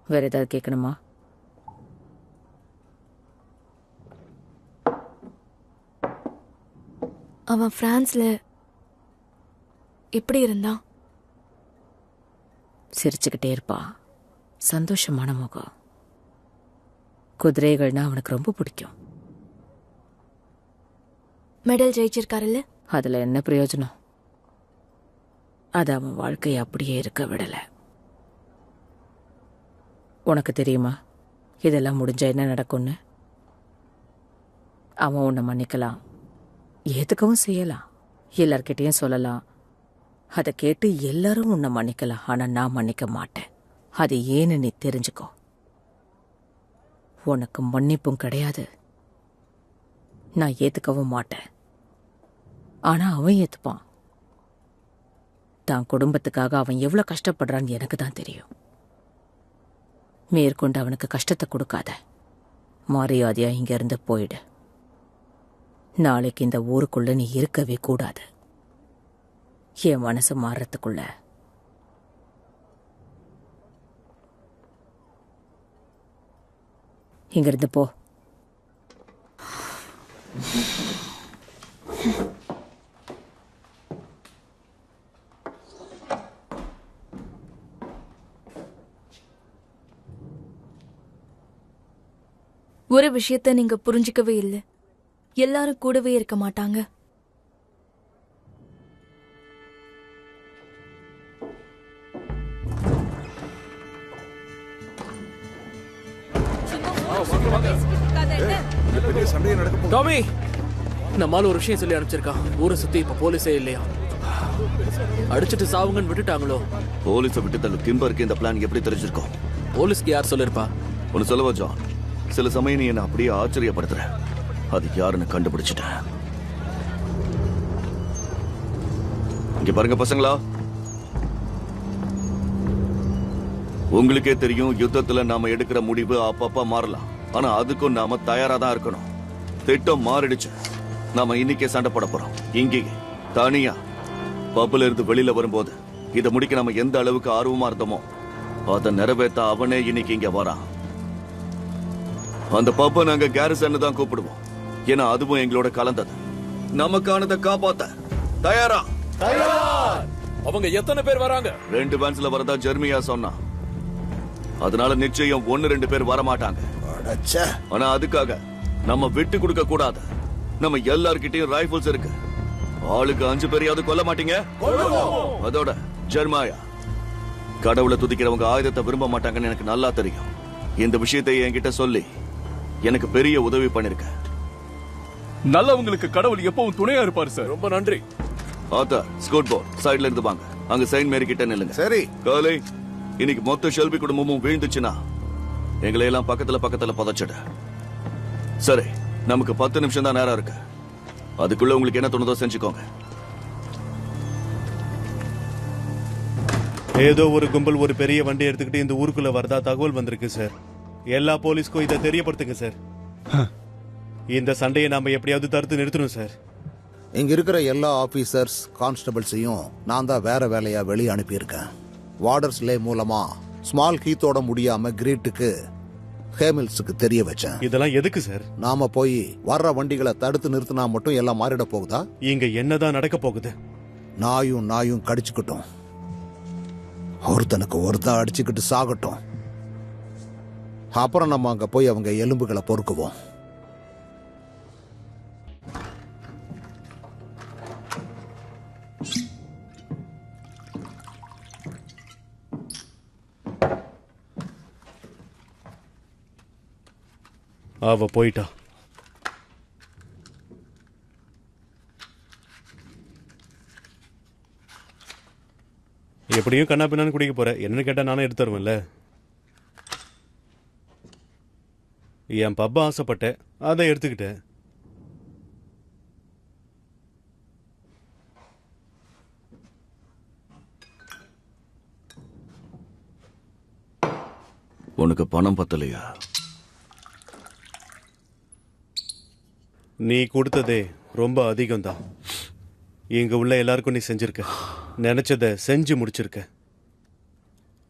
Speaker 16: வேற ஏதாவது கேட்கணுமா?
Speaker 15: அவன் பிரான்ஸ்ல எப்படி இருந்தான்?
Speaker 16: சிரிச்சுக்கிட்டே இருப்பான். சந்தோஷமான முகம். குதிரைகள்னா அவனுக்கு ரொம்ப பிடிக்கும்.
Speaker 15: மெடல் ஜெயிச்சிருக்காருல்ல?
Speaker 16: அதுல என்ன பிரயோஜனம்? அது அவன் வாழ்க்கையை அப்படியே இருக்க விடல. உனக்கு தெரியுமா இதெல்லாம் முடிஞ்சா என்ன நடக்கும்னு? அவன் உன்னை மன்னிக்கலாம், ஏத்துக்கவும் செய்யலாம், எல்லார்கிட்டையும் சொல்லலாம், அதை கேட்டு எல்லாரும் உன்னை மன்னிக்கலாம், ஆனா நான் மன்னிக்க மாட்டேன். அது ஏன்னு நீ தெரிஞ்சுக்கோ. உனக்கு மன்னிப்பும் கிடையாது, நான் ஏத்துக்கவும் மாட்டேன். ஆனா அவன் ஏத்துப்பான். தான் குடும்பத்துக்காக அவன் எவ்வளவு கஷ்டப்படுறான்னு எனக்கு தான் தெரியும். மேற்கொண்டு அவனுக்கு கஷ்டத்தை கொடுக்காத. மரியாதையா இங்க இருந்து போயிடு. நாளைக்கு இந்த ஊருக்குள்ள நீ இருக்கவே கூடாது. என் மனசு மாறுறதுக்குள்ள இங்கிருந்து போ.
Speaker 15: ஒரு விஷயத்த நீங்க புரிஞ்சுக்கவே இல்லை. எல்லாரும் கூடவே இருக்க மாட்டாங்க.
Speaker 17: டாமி, நம்மால ஒரு விஷயம் சொல்லி அனுப்பிச்சிருக்கான். ஊரை சுத்தி இப்ப போலீஸே இல்லையா? அடிச்சிட்டு சாவுங்கன்னு விட்டுட்டாங்களோ?
Speaker 9: போலீஸை விட்டு தள்ளு. கிம்பருக்கு இந்த பிளான் எப்படி தெரிஞ்சிருக்கோம்?
Speaker 17: போலீஸ்க்கு யார் சொல்லிருப்பா?
Speaker 9: ஒன்னு சொல்லவா ஜான், சில சமயம் நீ என்ன அப்படியே ஆச்சரியப்படுத்துற. அது யாருன்னு கண்டுபிடிச்சிட்டேன். இங்க பாருங்க பசங்களா, உங்களுக்கே தெரியும் யுத்தத்துல நாம எடுக்கிற முடிவு அப்பப்ப மாறலாம். ஆனா அதுக்கும் நாம தயாரா தான் இருக்கணும். திட்டம் மாறிடுச்சு. நாம இன்னைக்கே சண்டை போட போறோம். இங்கே தனியா பப்புல இருந்து வெளியில வரும்போது இதை முடிக்க நம்ம எந்த அளவுக்கு ஆர்வமா இருந்தோமோ அதை நிறைவேற்ற அவனே இன்னைக்கு இங்க வரான். அந்த பப்பை நாங்க கேரிசன் தான் கூப்பிடுவோம். ஏன்னா அதுவும் எங்களோட கலந்தது. நமக்கானதை காப்பாத்த தயாரா?
Speaker 10: அவங்க எத்தனை பேர் வராங்க?
Speaker 9: 2 வேன்ஸ்ல வரதா ஜெர்மியா சொன்னா. அதனால நிச்சயம் 1-2 பேர் வரமாட்டாங்க. ஆனா அதுக்காக நம்ம விட்டு கொடுக்க கூடாது. நம்ம எல்லார்கிட்டயும் ரைபிள்ஸ் இருக்கு. ஆளுக்கு 5 பேரையாவது கொல்ல மாட்டீங்க? அதோட ஜெர்மாயா, கடவுளை துதிக்கிறவங்க ஆயுதத்தை விரும்ப மாட்டாங்கன்னு எனக்கு நல்லா தெரியும். இந்த விஷயத்தை என்கிட்ட சொல்லி எனக்கு பெரிய உதவி பண்ணிருக்க.
Speaker 10: நல்லவங்களுக்கு கடவுள் எப்பவும் துணையா இருப்பாரு சார். ரொம்ப நன்றி.
Speaker 9: ஆத்தா, ஸ்கூட் போர்ட் சைடுல இருந்து வாங்க. அங்க சைன் மேரி கிட்ட நில்லுங்க. சரி காலை, இன்னைக்கு மொத்த ஷெல்பி குடும்பமும் வீழ்ந்துச்சுன்னா எங்களை எல்லாம் பக்கத்துல புதைச்சிட. சரி, நமக்கு 10 நிமிஷம் தான் நேரம் இருக்கு. அதுக்குள்ள உங்களுக்கு என்ன தோணுதோ செஞ்சுக்கோங்க.
Speaker 13: ஏதோ ஒரு கும்பல் ஒரு பெரிய வண்டி எடுத்துக்கிட்டு இந்த ஊருக்குள்ள வரதா தகவல் வந்திருக்கு சார். எல்லா போலீஸ்க்கும் இதை தெரியப்படுத்துங்க சார். இந்த சண்டையை நாம எப்படியாவது தடுத்து நிறுத்தணும் சார்.
Speaker 7: இங்க இருக்கிற எல்லா ஆபீசர்ஸ் கான்ஸ்டபிள்ஸையும் நான் தான் வேற வேலையா வெளியே அனுப்பியிருக்கேன். வார்டர்ஸ் லே மூலமா ஸ்மால் ஹீத்தோட முடியாம கிரீட்டுக்கு ஹேமில்ஸுக்கு தெரிய வச்சேன்.
Speaker 13: இதெல்லாம் எதுக்கு சார்?
Speaker 7: நாம போய் வர்ற வண்டிகளை தடுத்து நிறுத்தினா மட்டும் எல்லாம் மாறிட போகுதா?
Speaker 13: இங்க என்னதான் நடக்க போகுது?
Speaker 7: நாயும் கடிச்சுக்கிட்டோம். ஒருத்தனுக்கு ஒருத்தன் அடிச்சுக்கிட்டு சாகட்டும். அப்புறம் நம்ம அங்க போய் அவங்க எலும்புகளை பொறுக்குவோம்.
Speaker 13: அவ போயிட்டா. எப்படியும் கண்ணா பின்னான்னு குடிக்க போற. என்னன்னு கேட்டா நானே எடுத்து தருவேன்ல. என் பப்பா ஆசைப்பட்டேன், அதை எடுத்துக்கிட்டேன்.
Speaker 9: உனக்கு பணம் பத்தலையா?
Speaker 13: நீ கொடுத்ததே ரொம்ப அதிகம்தான். இங்க உள்ள எல்லாருக்கும் நீ செஞ்சிருக்க, நினைச்சத செஞ்சு முடிச்சிருக்க.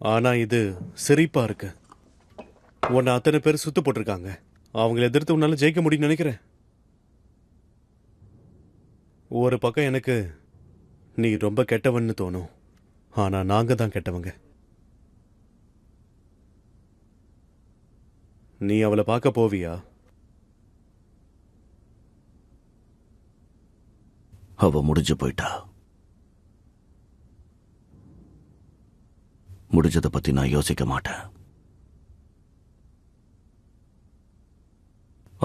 Speaker 13: ஆனா இது சிரிப்பா இருக்கு. உன்னை அத்தனை பேர் சுத்து போட்டிருக்காங்க. அவங்களை எதிர்த்து உன்னால ஜெயிக்க முடியும்னு நினைக்கிறேன். ஒரு பக்கம் எனக்கு நீ ரொம்ப கெட்டவன்னு தோணும். ஆனா நாங்க தான் கெட்டவங்க. நீ அவளை பார்க்க போவியா?
Speaker 9: அவ முடிஞ்சு போயிட்டா. முடிஞ்சதை பத்தி நான் யோசிக்க மாட்டேன்.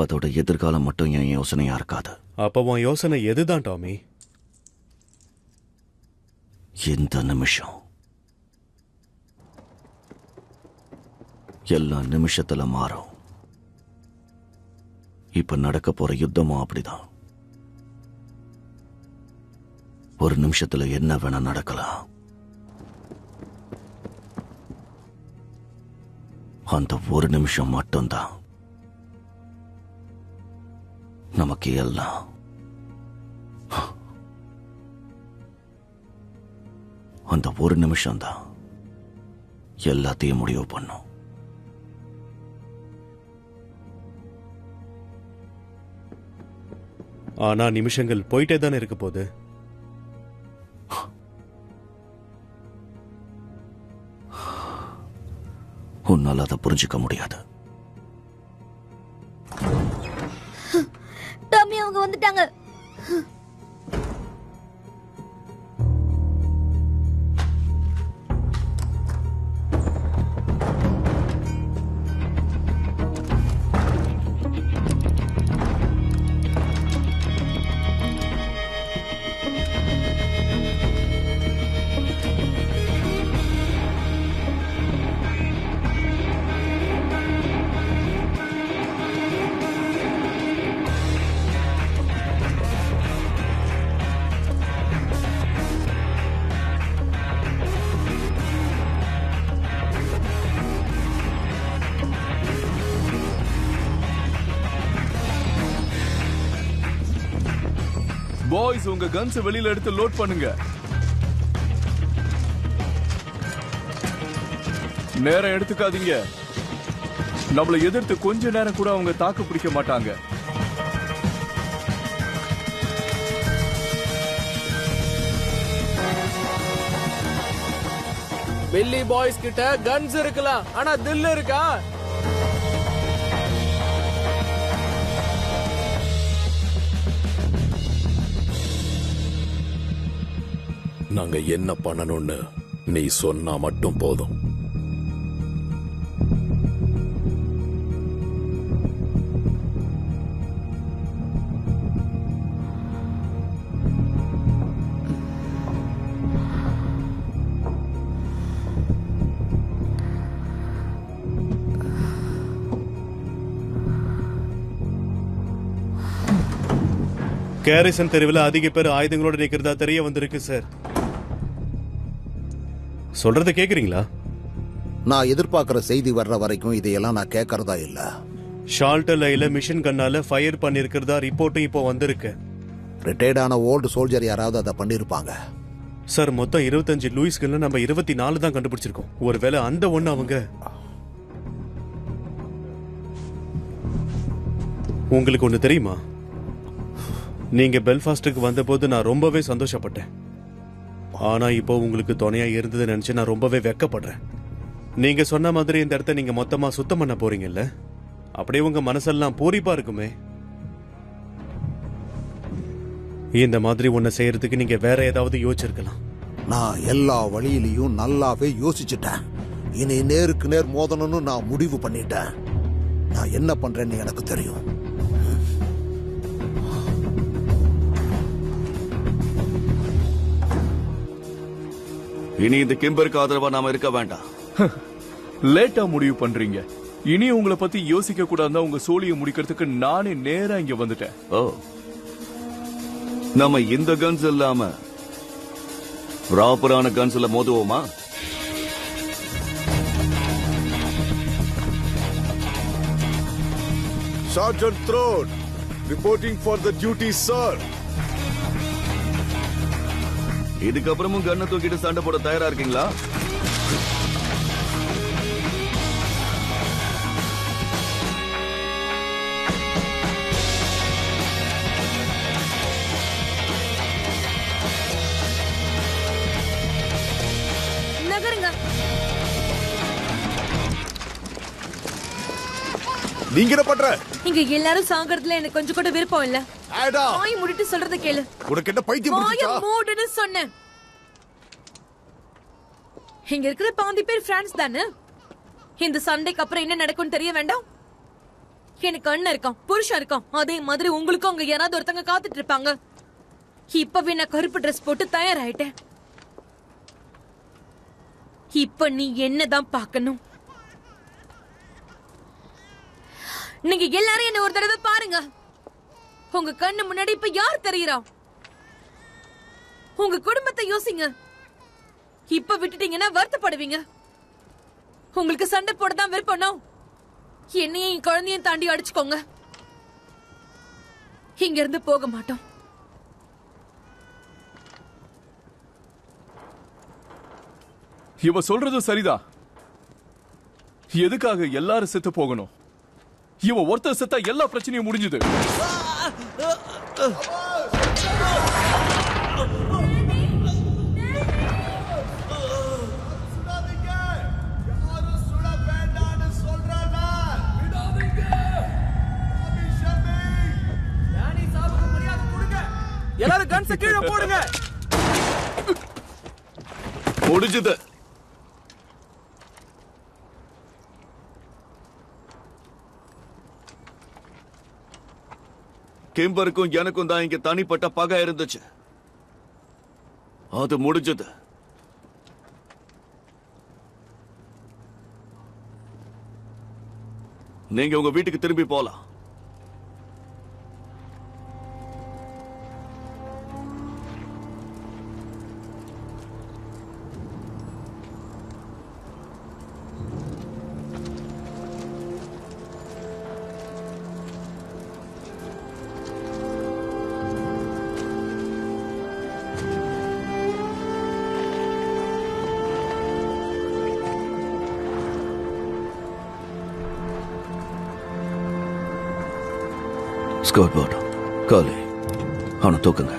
Speaker 9: அதோட எதிர்காலம் மட்டும் என் யோசனையா இருக்காது.
Speaker 13: அப்ப உன் யோசனை எதுதான் டாமி?
Speaker 9: இந்த நிமிஷம் எல்லா நிமிஷத்துல மாறும். இப்ப நடக்க போற யுத்தமும் அப்படிதான். ஒரு நிமிஷத்துல என்ன வேணா நடக்கலாம். அந்த ஒரு நிமிஷம் மட்டும்தான் நமக்கு எல்லாம். அந்த ஒரு நிமிஷம்தான் எல்லாத்தையும் முடிவு பண்ணும்.
Speaker 13: ஆனா நிமிஷங்கள் போயிட்டே தானே இருக்க போகுது.
Speaker 9: உன்னால அதை புரிஞ்சுக்க முடியாது.
Speaker 15: டாமி அவங்க வந்துட்டாங்க.
Speaker 19: பாய்ஸ், உங்க கன்ஸ் வெளியில எடுத்து லோட் பண்ணுங்க. நேரம் எடுத்துக்காதீங்க. நம்மள எதிர்த்து கொஞ்ச நேரம் கூட அவங்க தாக்கு பிடிக்க மாட்டாங்க.
Speaker 17: பில்லி பாய்ஸ் கிட்ட கன்ஸ் இருக்கலாம், ஆனா தில் இருக்கா?
Speaker 10: நாங்க என்ன பண்ணணும்னு நீ சொன்னா மட்டும் போதும்.
Speaker 13: கேரிசன் தெருவில் அதிக பேர் ஆயுதங்களோட நிக்கிறதா தெரிய வந்திருக்கு சார். சொல்றத கேக்குறீங்களா?
Speaker 7: நான் எதிர்பார்க்கிற செய்தி வர்ற வரைக்கும் இதையெல்லாம் நான் கேட்கறதா இல்ல.
Speaker 13: ஷால்டர் லைல மிஷின் கன்னால ஃபயர் பண்ணிருக்கிறதா ரிப்போர்ட்டும் இப்போ வந்திருக்கு.
Speaker 7: ரிட்டையர்டான ஓல்டு சோல்ஜர் யாராவது அதை பண்ணிருப்பாங்க.
Speaker 13: சார், மொத்தம் 25 லூயிஸ்கள்ல நம்ம 24 தான் கண்டுபிடிச்சிருக்கோம். ஒருவேளை அந்த ஒண்ணு அவங்க. உங்களுக்கு ஒண்ணு தெரியுமா? நீங்க பெல்ஃபாஸ்டுக்கு வந்தபோது நான் ரொம்பவே சந்தோஷப்பட்டேன். ஆனா இப்போ உங்களுக்கு துணையா இருந்தது நினைச்சு நான் ரொம்பவே வெக்கப்படுறேன். நீங்க சொன்ன மாதிரி இந்த இடத்த நீங்க மொத்தமா சுத்தம் பண்ண போறீங்கல்ல, அப்படியே உங்க மனசெல்லாம் பூரிப்பா இருக்குமே. இந்த மாதிரி ஒன்ன செய்யறதுக்கு நீங்க வேற ஏதாவது யோசிச்சிருக்கலாம்.
Speaker 7: நான் எல்லா வழியிலையும் நல்லாவே யோசிச்சுட்டேன். இனி நேருக்கு நேர் மோதணும்னு நான் முடிவு பண்ணிட்டேன். நான் என்ன பண்றேன்னு எனக்கு தெரியும்.
Speaker 9: இனி இந்த கிம்பருக்கு ஆதரவா நாம இருக்க வேண்டாம்.
Speaker 19: லேட்டா முடிவு பண்றீங்க. இனி உங்களை பத்தி யோசிக்க கூடாது. உங்க சோழியை முடிக்கிறதுக்கு நானே நேரா இங்க வந்துட்டேன்.
Speaker 9: ஓ, நம்ம இந்த கன்ஸ் இல்லாம ப்ராப்பரான கன்ஸ்ல மோதுவோமா?
Speaker 20: Sergeant Throne, reporting for the duty, sir.
Speaker 9: இதுக்கப்புறமும் கண்ணை தூக்கிட்டு சண்டை போட தயாரா இருக்கீங்களா?
Speaker 15: நகருங்க.
Speaker 20: நீங்க என்ன பண்ற?
Speaker 15: இங்க எல்லாரும் சாகறதுல எனக்கு கொஞ்சம் கூட விருப்பம் இல்ல. வாய் மூடிட்டு சொல்றத கேளு.
Speaker 20: உனக்கு என்ன பைத்தியம் பிடிச்சா?
Speaker 15: வாய் மூடுன்னு சொன்னேன். இங்க இருக்கிற பாதி பேர் பிரான்ஸ் தானே. இந்த சண்டைக்கு அப்புறம் என்ன நடக்கும்னு தெரிய வேண்டாம். எனக்கு அண்ணன் இருக்கான், புருஷன் இருக்கான். அதே மாதிரி உங்களுக்கும் அங்க யாராவது ஒருத்தங்க காத்துட்டு இருப்பாங்க. இப்பவே நான் கருப்பு ட்ரெஸ் போட்டு தயாராயிட்டேன். இப்ப நீ என்னதான் பார்க்கணும்? நீங்க எல்லாரும் என்ன ஒரு தடவை பாருங்க. உங்க கண்ணு முன்னாடி இப்ப யார் தெரியுறா? உங்க குடும்பத்தை யோசிங்க. இப்ப விட்டுட்டீங்கன்னா வருத்தப்படுவீங்க. உங்களுக்கு சண்டை போடதான் விருப்பம்னா என்னையும் என் குழந்தையும் தாண்டி அடிச்சுக்கோங்க. இங்க இருந்து போக மாட்டோம்.
Speaker 19: இவ சொல்றது சரிதான். எதுக்காக எல்லாரும் செத்து போகணும்? இவ ஒருத்தர் செத்தா எல்லா பிரச்சனையும் முடிஞ்சது.
Speaker 17: எல்லாரும் கன்ஸ் கீழே போடுங்க.
Speaker 9: முடிஞ்சது. கிம்பருக்கும் எனக்கும் தான் இங்க தனிப்பட்ட பகை இருந்துச்சு. அது முடிஞ்சது. நீங்க உங்க வீட்டுக்கு திரும்பி போலாம். ஸ்கர்ட் போர்டு காலி. அவனை தூக்குங்க.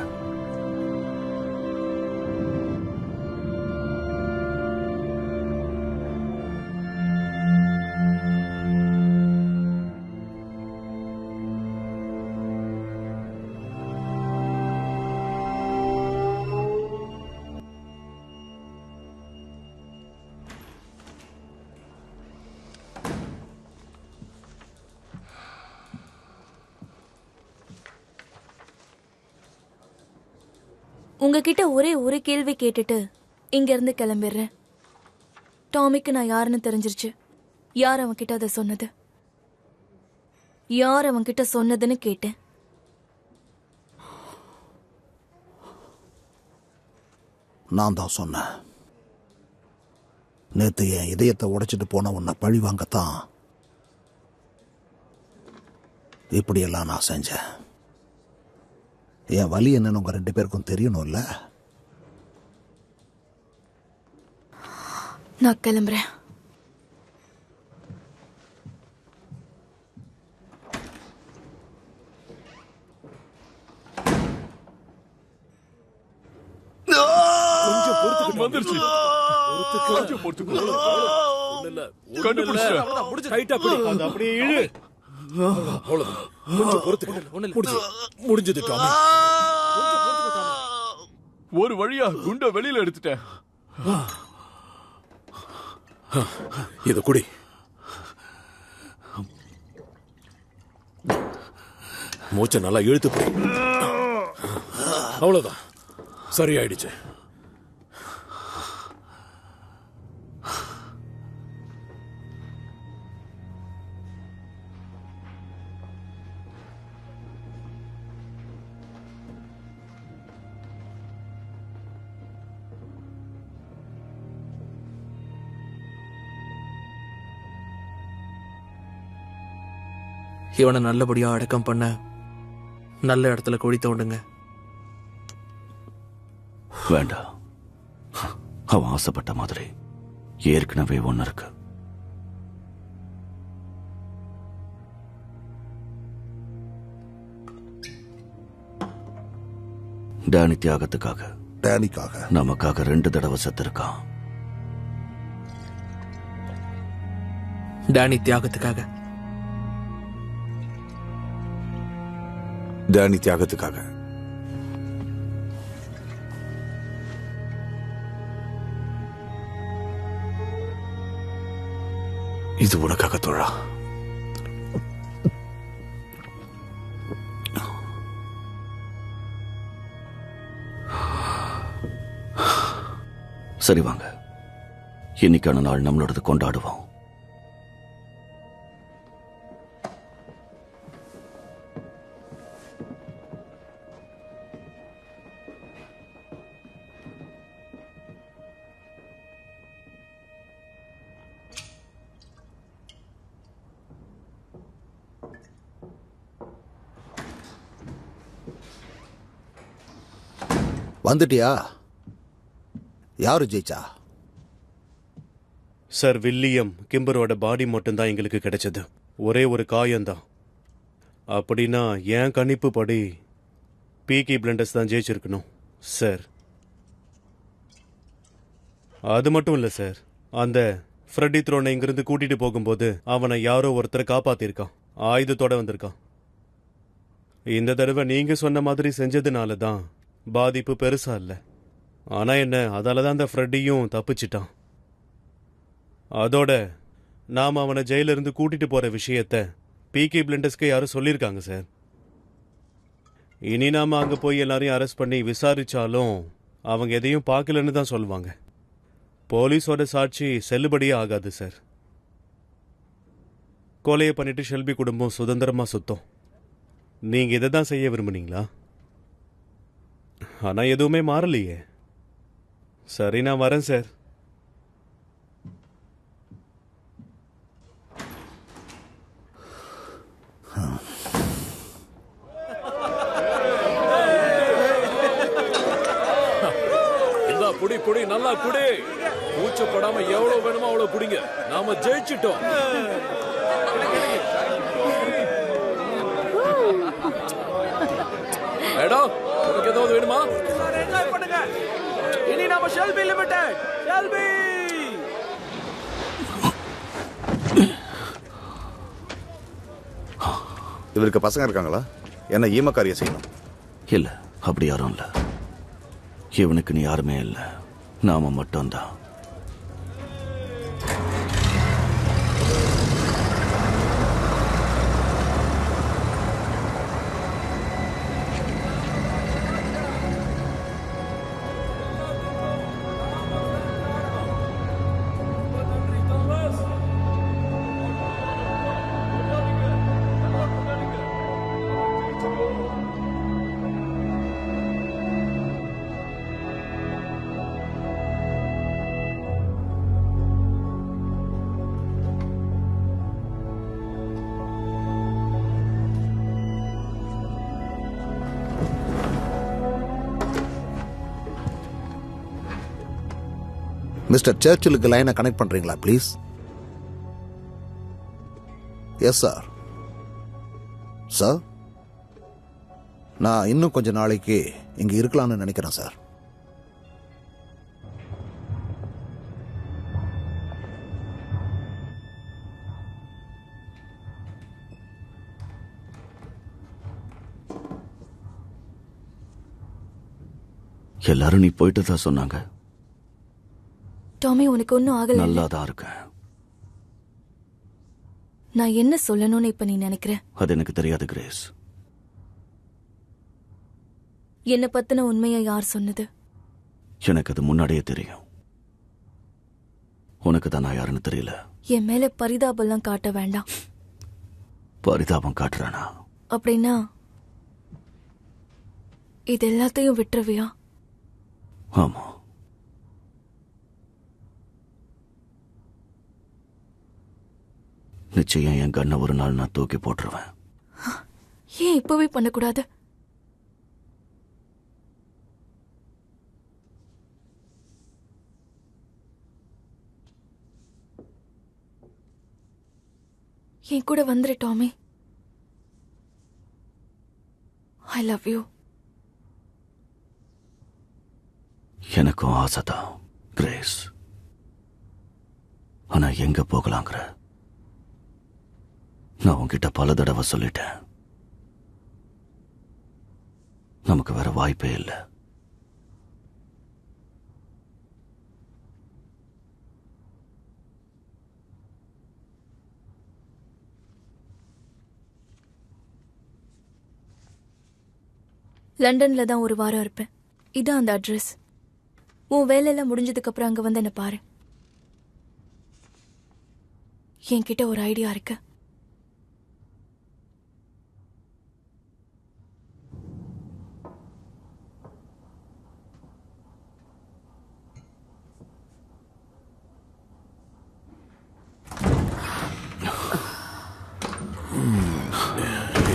Speaker 21: உங்ககிட்ட ஒரே ஒரு கேள்வி கேட்டுட்டு இங்க இருந்து கிளம்பிடுறேன். டாமிக்கு நான் யாருன்னு தெரிஞ்சிருச்சு. யார் அவன்கிட்ட அதை சொன்னது? யார் அவன்கிட்ட சொன்னதுன்னு கேட்டேன்.
Speaker 7: நான் தான் சொன்னேன். நேத்து என் இதயத்தை உடைச்சிட்டு போன உன்னை பழி வாங்கத்தான் இப்படியெல்லாம் நான் செஞ்சேன். என் வலி என்னன்னு உங்க 2 பேருக்கும் தெரியணும்ல.
Speaker 21: நான் கிளம்புறேன்.
Speaker 19: கொஞ்சம் பொறுத்துக்கிட்டு வந்துருச்சு. கொஞ்சம் பொறுத்துக்கிட்டு கண்டுபிடிச்சிட்டேன்.
Speaker 10: டைட்டா பிடி. அது அப்படியே இழு. அவ்வளவுதான். கொஞ்சம் பொறுத்துக்கிட்டு முடிஞ்சது டாமி.
Speaker 19: ஒரு வழியா குண்ட வெளியில எடுத்துட்டேன்.
Speaker 10: இத குடி. மூச்சை நல்லா இழுத்து போய். அவ்வளவுதான், சரியாயிடுச்சு.
Speaker 17: இவனை நல்லபடியா அடக்கம் பண்ண நல்ல இடத்துல குழி தோண்டுங்க.
Speaker 9: வேண்டாம். அவன் ஆசைப்பட்ட மாதிரி ஏற்கனவே ஒன்னு இருக்கு. டேனி தியாகத்துக்காக நமக்காக 2 தடவை செத்துருக்கான்.
Speaker 17: டேனி தியாகத்துக்காக
Speaker 18: டேனி தியாகத்துக்காக இது உனக்காக தோழா.
Speaker 9: சரி வாங்க, இன்னைக்கான நாள் நம்மளோடது, கொண்டாடுவோம்.
Speaker 7: வந்துட்டியா? யாரு ஜெயிச்சா?
Speaker 13: சார், வில்லியம் கிம்பரோட பாடி மட்டும்தான் எங்களுக்கு கிடைச்சது. ஒரே ஒரு காயம்தான். அப்படின்னா என் கணிப்பு படி பீக்கி பிளண்டர்ஸ் தான் ஜெயிச்சிருக்கணும் சார். அது மட்டும் இல்லை சார், அந்த ஃப்ரெட்டி த்ரோனை இங்கிருந்து கூட்டிட்டு போகும்போது அவனை யாரோ ஒருத்தரை காப்பாத்திருக்கான். ஆயுதத்தோட வந்திருக்கான். இந்த தடவை நீங்க சொன்ன மாதிரி செஞ்சதுனால தான் பாதிப்பு பெருசா இல்லை. ஆனா என்ன, அதால தான் அந்த ஃப்ரெட்டியும் தப்பிச்சிட்டான். அதோட நாம் அவனை ஜெயிலிருந்து கூட்டிட்டு போற விஷயத்த பீக்கி பிளண்டர்ஸ்க்கு யாரும் சொல்லியிருக்காங்க சார். இனி நாம அங்க போய் எல்லாரையும் அரெஸ்ட் பண்ணி விசாரிச்சாலும் அவங்க எதையும் பார்க்கலன்னு தான் சொல்லுவாங்க. போலீஸோட சாட்சி செல்லுபடியே ஆகாது சார். கொலையை பண்ணிட்டு ஷெல்பி குடும்பம் சுதந்திரமா சுத்தம். நீங்க இதை தான் செய்ய விரும்புனீங்களா? ஆனா எதுவுமே மாறலையே. சரி, நான் வரேன் சார்.
Speaker 10: குடி குடி, நல்லா குடி. கூச்சப்படாம எவ்வளவு வேணுமோ அவ்வளவு குடிங்க. நாம ஜெயிச்சிட்டோம். மேடம், உங்களுக்கு ஏதாவது வேணுமா? என்ஜாய் பண்ணுங்க. இனி நாம ஷெல்பி லிமிடெட். ஷெல்பி.
Speaker 18: இவருக்கு பசங்க இருக்காங்களா? என்ன ஈமக்காரியம் செய்யணும்?
Speaker 9: இல்ல, அப்படி யாரும் இல்ல. இவனுக்கு நீ யாருமே இல்ல, நாம மட்டும்தான்.
Speaker 7: மிஸ்டர் சர்ச்சிலுக்கு லைனை கனெக்ட் பண்றீங்களா ப்ளீஸ்? Yes sir. சார், நான் இன்னும் கொஞ்ச நாளைக்கு இங்க இருக்கலாம்னு நினைக்கிறேன் சார்.
Speaker 9: எல்லாரும் நீ போயிட்டு தான் சொன்னாங்க.
Speaker 21: டாமி, உனக்கு ஒன்னும் ஆகல?
Speaker 9: நல்லாதான் இருக்கேன்.
Speaker 21: நான் என்ன சொல்லணும்னு இப்ப நீ நினைக்கிற?
Speaker 9: அது எனக்கு தெரியாது கிரேஸ்.
Speaker 21: என்ன பத்தின உண்மையை யார் சொன்னது?
Speaker 9: எனக்கு அது முன்னாடியே தெரியும். உனக்கு தான் நான் யாருன்னு தெரியல.
Speaker 21: என் மேல பரிதாபம்லாம் காட்ட வேண்டாம்.
Speaker 9: பரிதாபம் காட்டுறானா?
Speaker 21: அப்படின்னா இது எல்லாத்தையும் விட்டுருவியா?
Speaker 9: ஆமா. நிச்சயம் என் கண்ணை ஒரு நாள் நான் தூக்கி போட்டுருவேன்.
Speaker 21: ஏன் இப்பவே பண்ணக்கூடாது? என் கூட வந்துரு டாமி. I love you.
Speaker 9: எனக்கும் ஆசைதான் கிரேஸ். ஆனா எங்க போகலாங்கிற? நான் உன்கிட்ட பல தடவை சொல்லிட்டேன், நமக்கு வேற வாய்ப்பே இல்லை.
Speaker 21: லண்டன்ல தான் ஒரு வாரம் இருப்பேன். இதான் அந்த அட்ரஸ். உன் வேலையெல்லாம் முடிஞ்சதுக்கு அப்புறம் அங்க வந்து என்ன பாரு. என்கிட்ட ஒரு ஐடியா இருக்கு.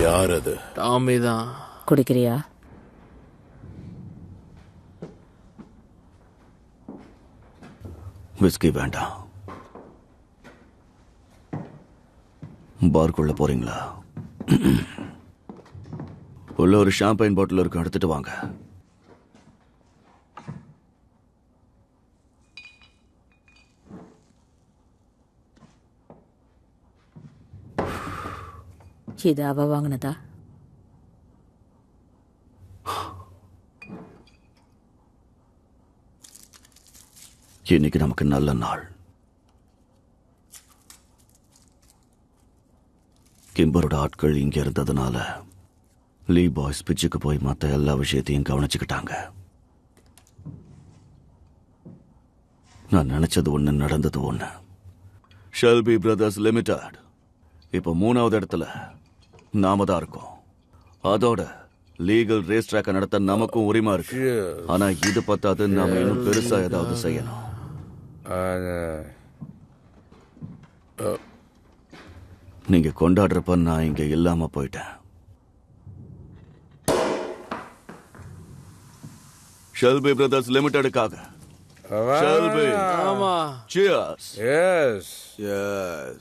Speaker 19: யார் அது?
Speaker 17: டாமி தான்.
Speaker 16: குடிக்கிறியா?
Speaker 9: விஸ்கி வேண்டாம். பார்க்குள்ள போறீங்களா? உள்ள ஒரு ஷாம்பைன் பாட்டில் இருக்கு, எடுத்துட்டு வாங்க.
Speaker 16: இது அவ வாங்கினதா?
Speaker 9: இன்னைக்கு நமக்கு நல்ல நாள். கிம்பரோட ஆட்கள் இங்க இருந்ததுனால லீ பாய்ஸ் பிச்சுக்கு போய் மற்ற எல்லா விஷயத்தையும் கவனிச்சுக்கிட்டாங்க. நான் நினைச்சது ஒண்ணு, நடந்தது ஒண்ணு. ஷெல்பி பிரதர்ஸ் லிமிடெட் இப்போ 3வது இடத்துல நாம தான் இருக்கோம். அதோட லீகல் ரேஸ் ட்ராக்கை நடத்த நமக்கும் உரிமை இருக்கு. ஆனா இது பத்தாது, நாம இன்னும் பெருசா ஏதாவது செய்யணும். நீங்க கொண்டாடுறப்ப நான் இங்க இல்லாம போயிட்டேன். ஷெல்பி பிரதர்ஸ் லிமிடெடுக்காக. ஷெல்பி.
Speaker 17: ஆமா.
Speaker 9: Cheers.
Speaker 20: Yes.
Speaker 18: Yes.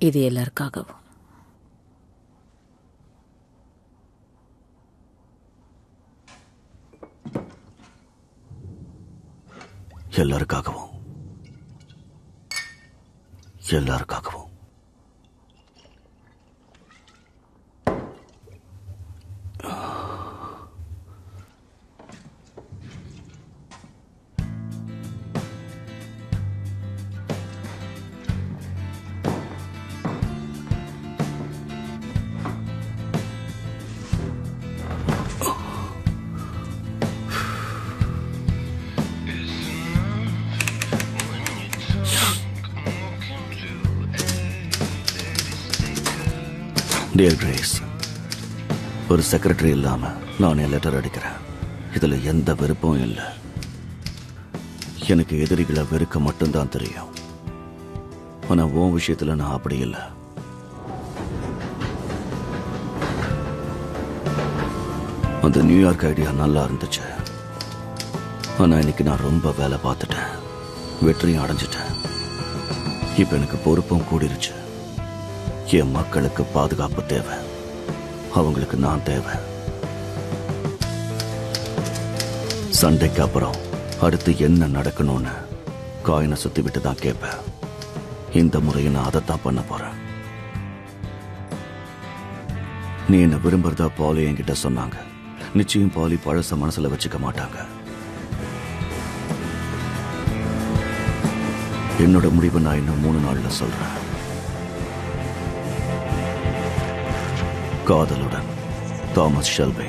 Speaker 16: இது எல்லாருக்காகவும்.
Speaker 9: எல்லாருக்காகவும். எல்லாருக்காகவும். டியர் கிரேஸ், ஒரு செக்ரட்டரி இல்லாம நானே லெட்டர் அடிக்கிறேன். இதுல எந்த வெறுப்பும் இல்லை. எனக்கு எதிரிகளை வெறுக்க மட்டும்தான் தெரியும். ஆனா உன் விஷயத்துல நான் அப்படி இல்லை. அந்த நியூயார்க் ஐடியா நல்லா இருந்துச்சு. ஆனா இன்னைக்கு நான் ரொம்ப வேலை பார்த்துட்டேன், வெற்றியும் அடைஞ்சிட்டேன். இப்ப எனக்கு பொறுப்பும் கூடிருச்சு. என் மக்களுக்கு பாதுகாப்பு தேவை, அவங்களுக்கு நான் தேவை. சண்டைக்கு அப்புறம் அடுத்து என்ன நடக்கணும்னு காயினை சுத்தி விட்டு தான் கேட்பேன். இந்த முறையை நான் அதைத்தான் பண்ண போறேன். நீ என்ன விரும்புறதா பாலி என்கிட்ட சொன்னாங்க. நிச்சயம் பாலி பழச மனசுல வச்சுக்க மாட்டாங்க. என்னோட முடிவை நான் இன்னும் 3 நாள்ல சொல்றேன். காதலுடன், தாமஸ் ஷெல்பி.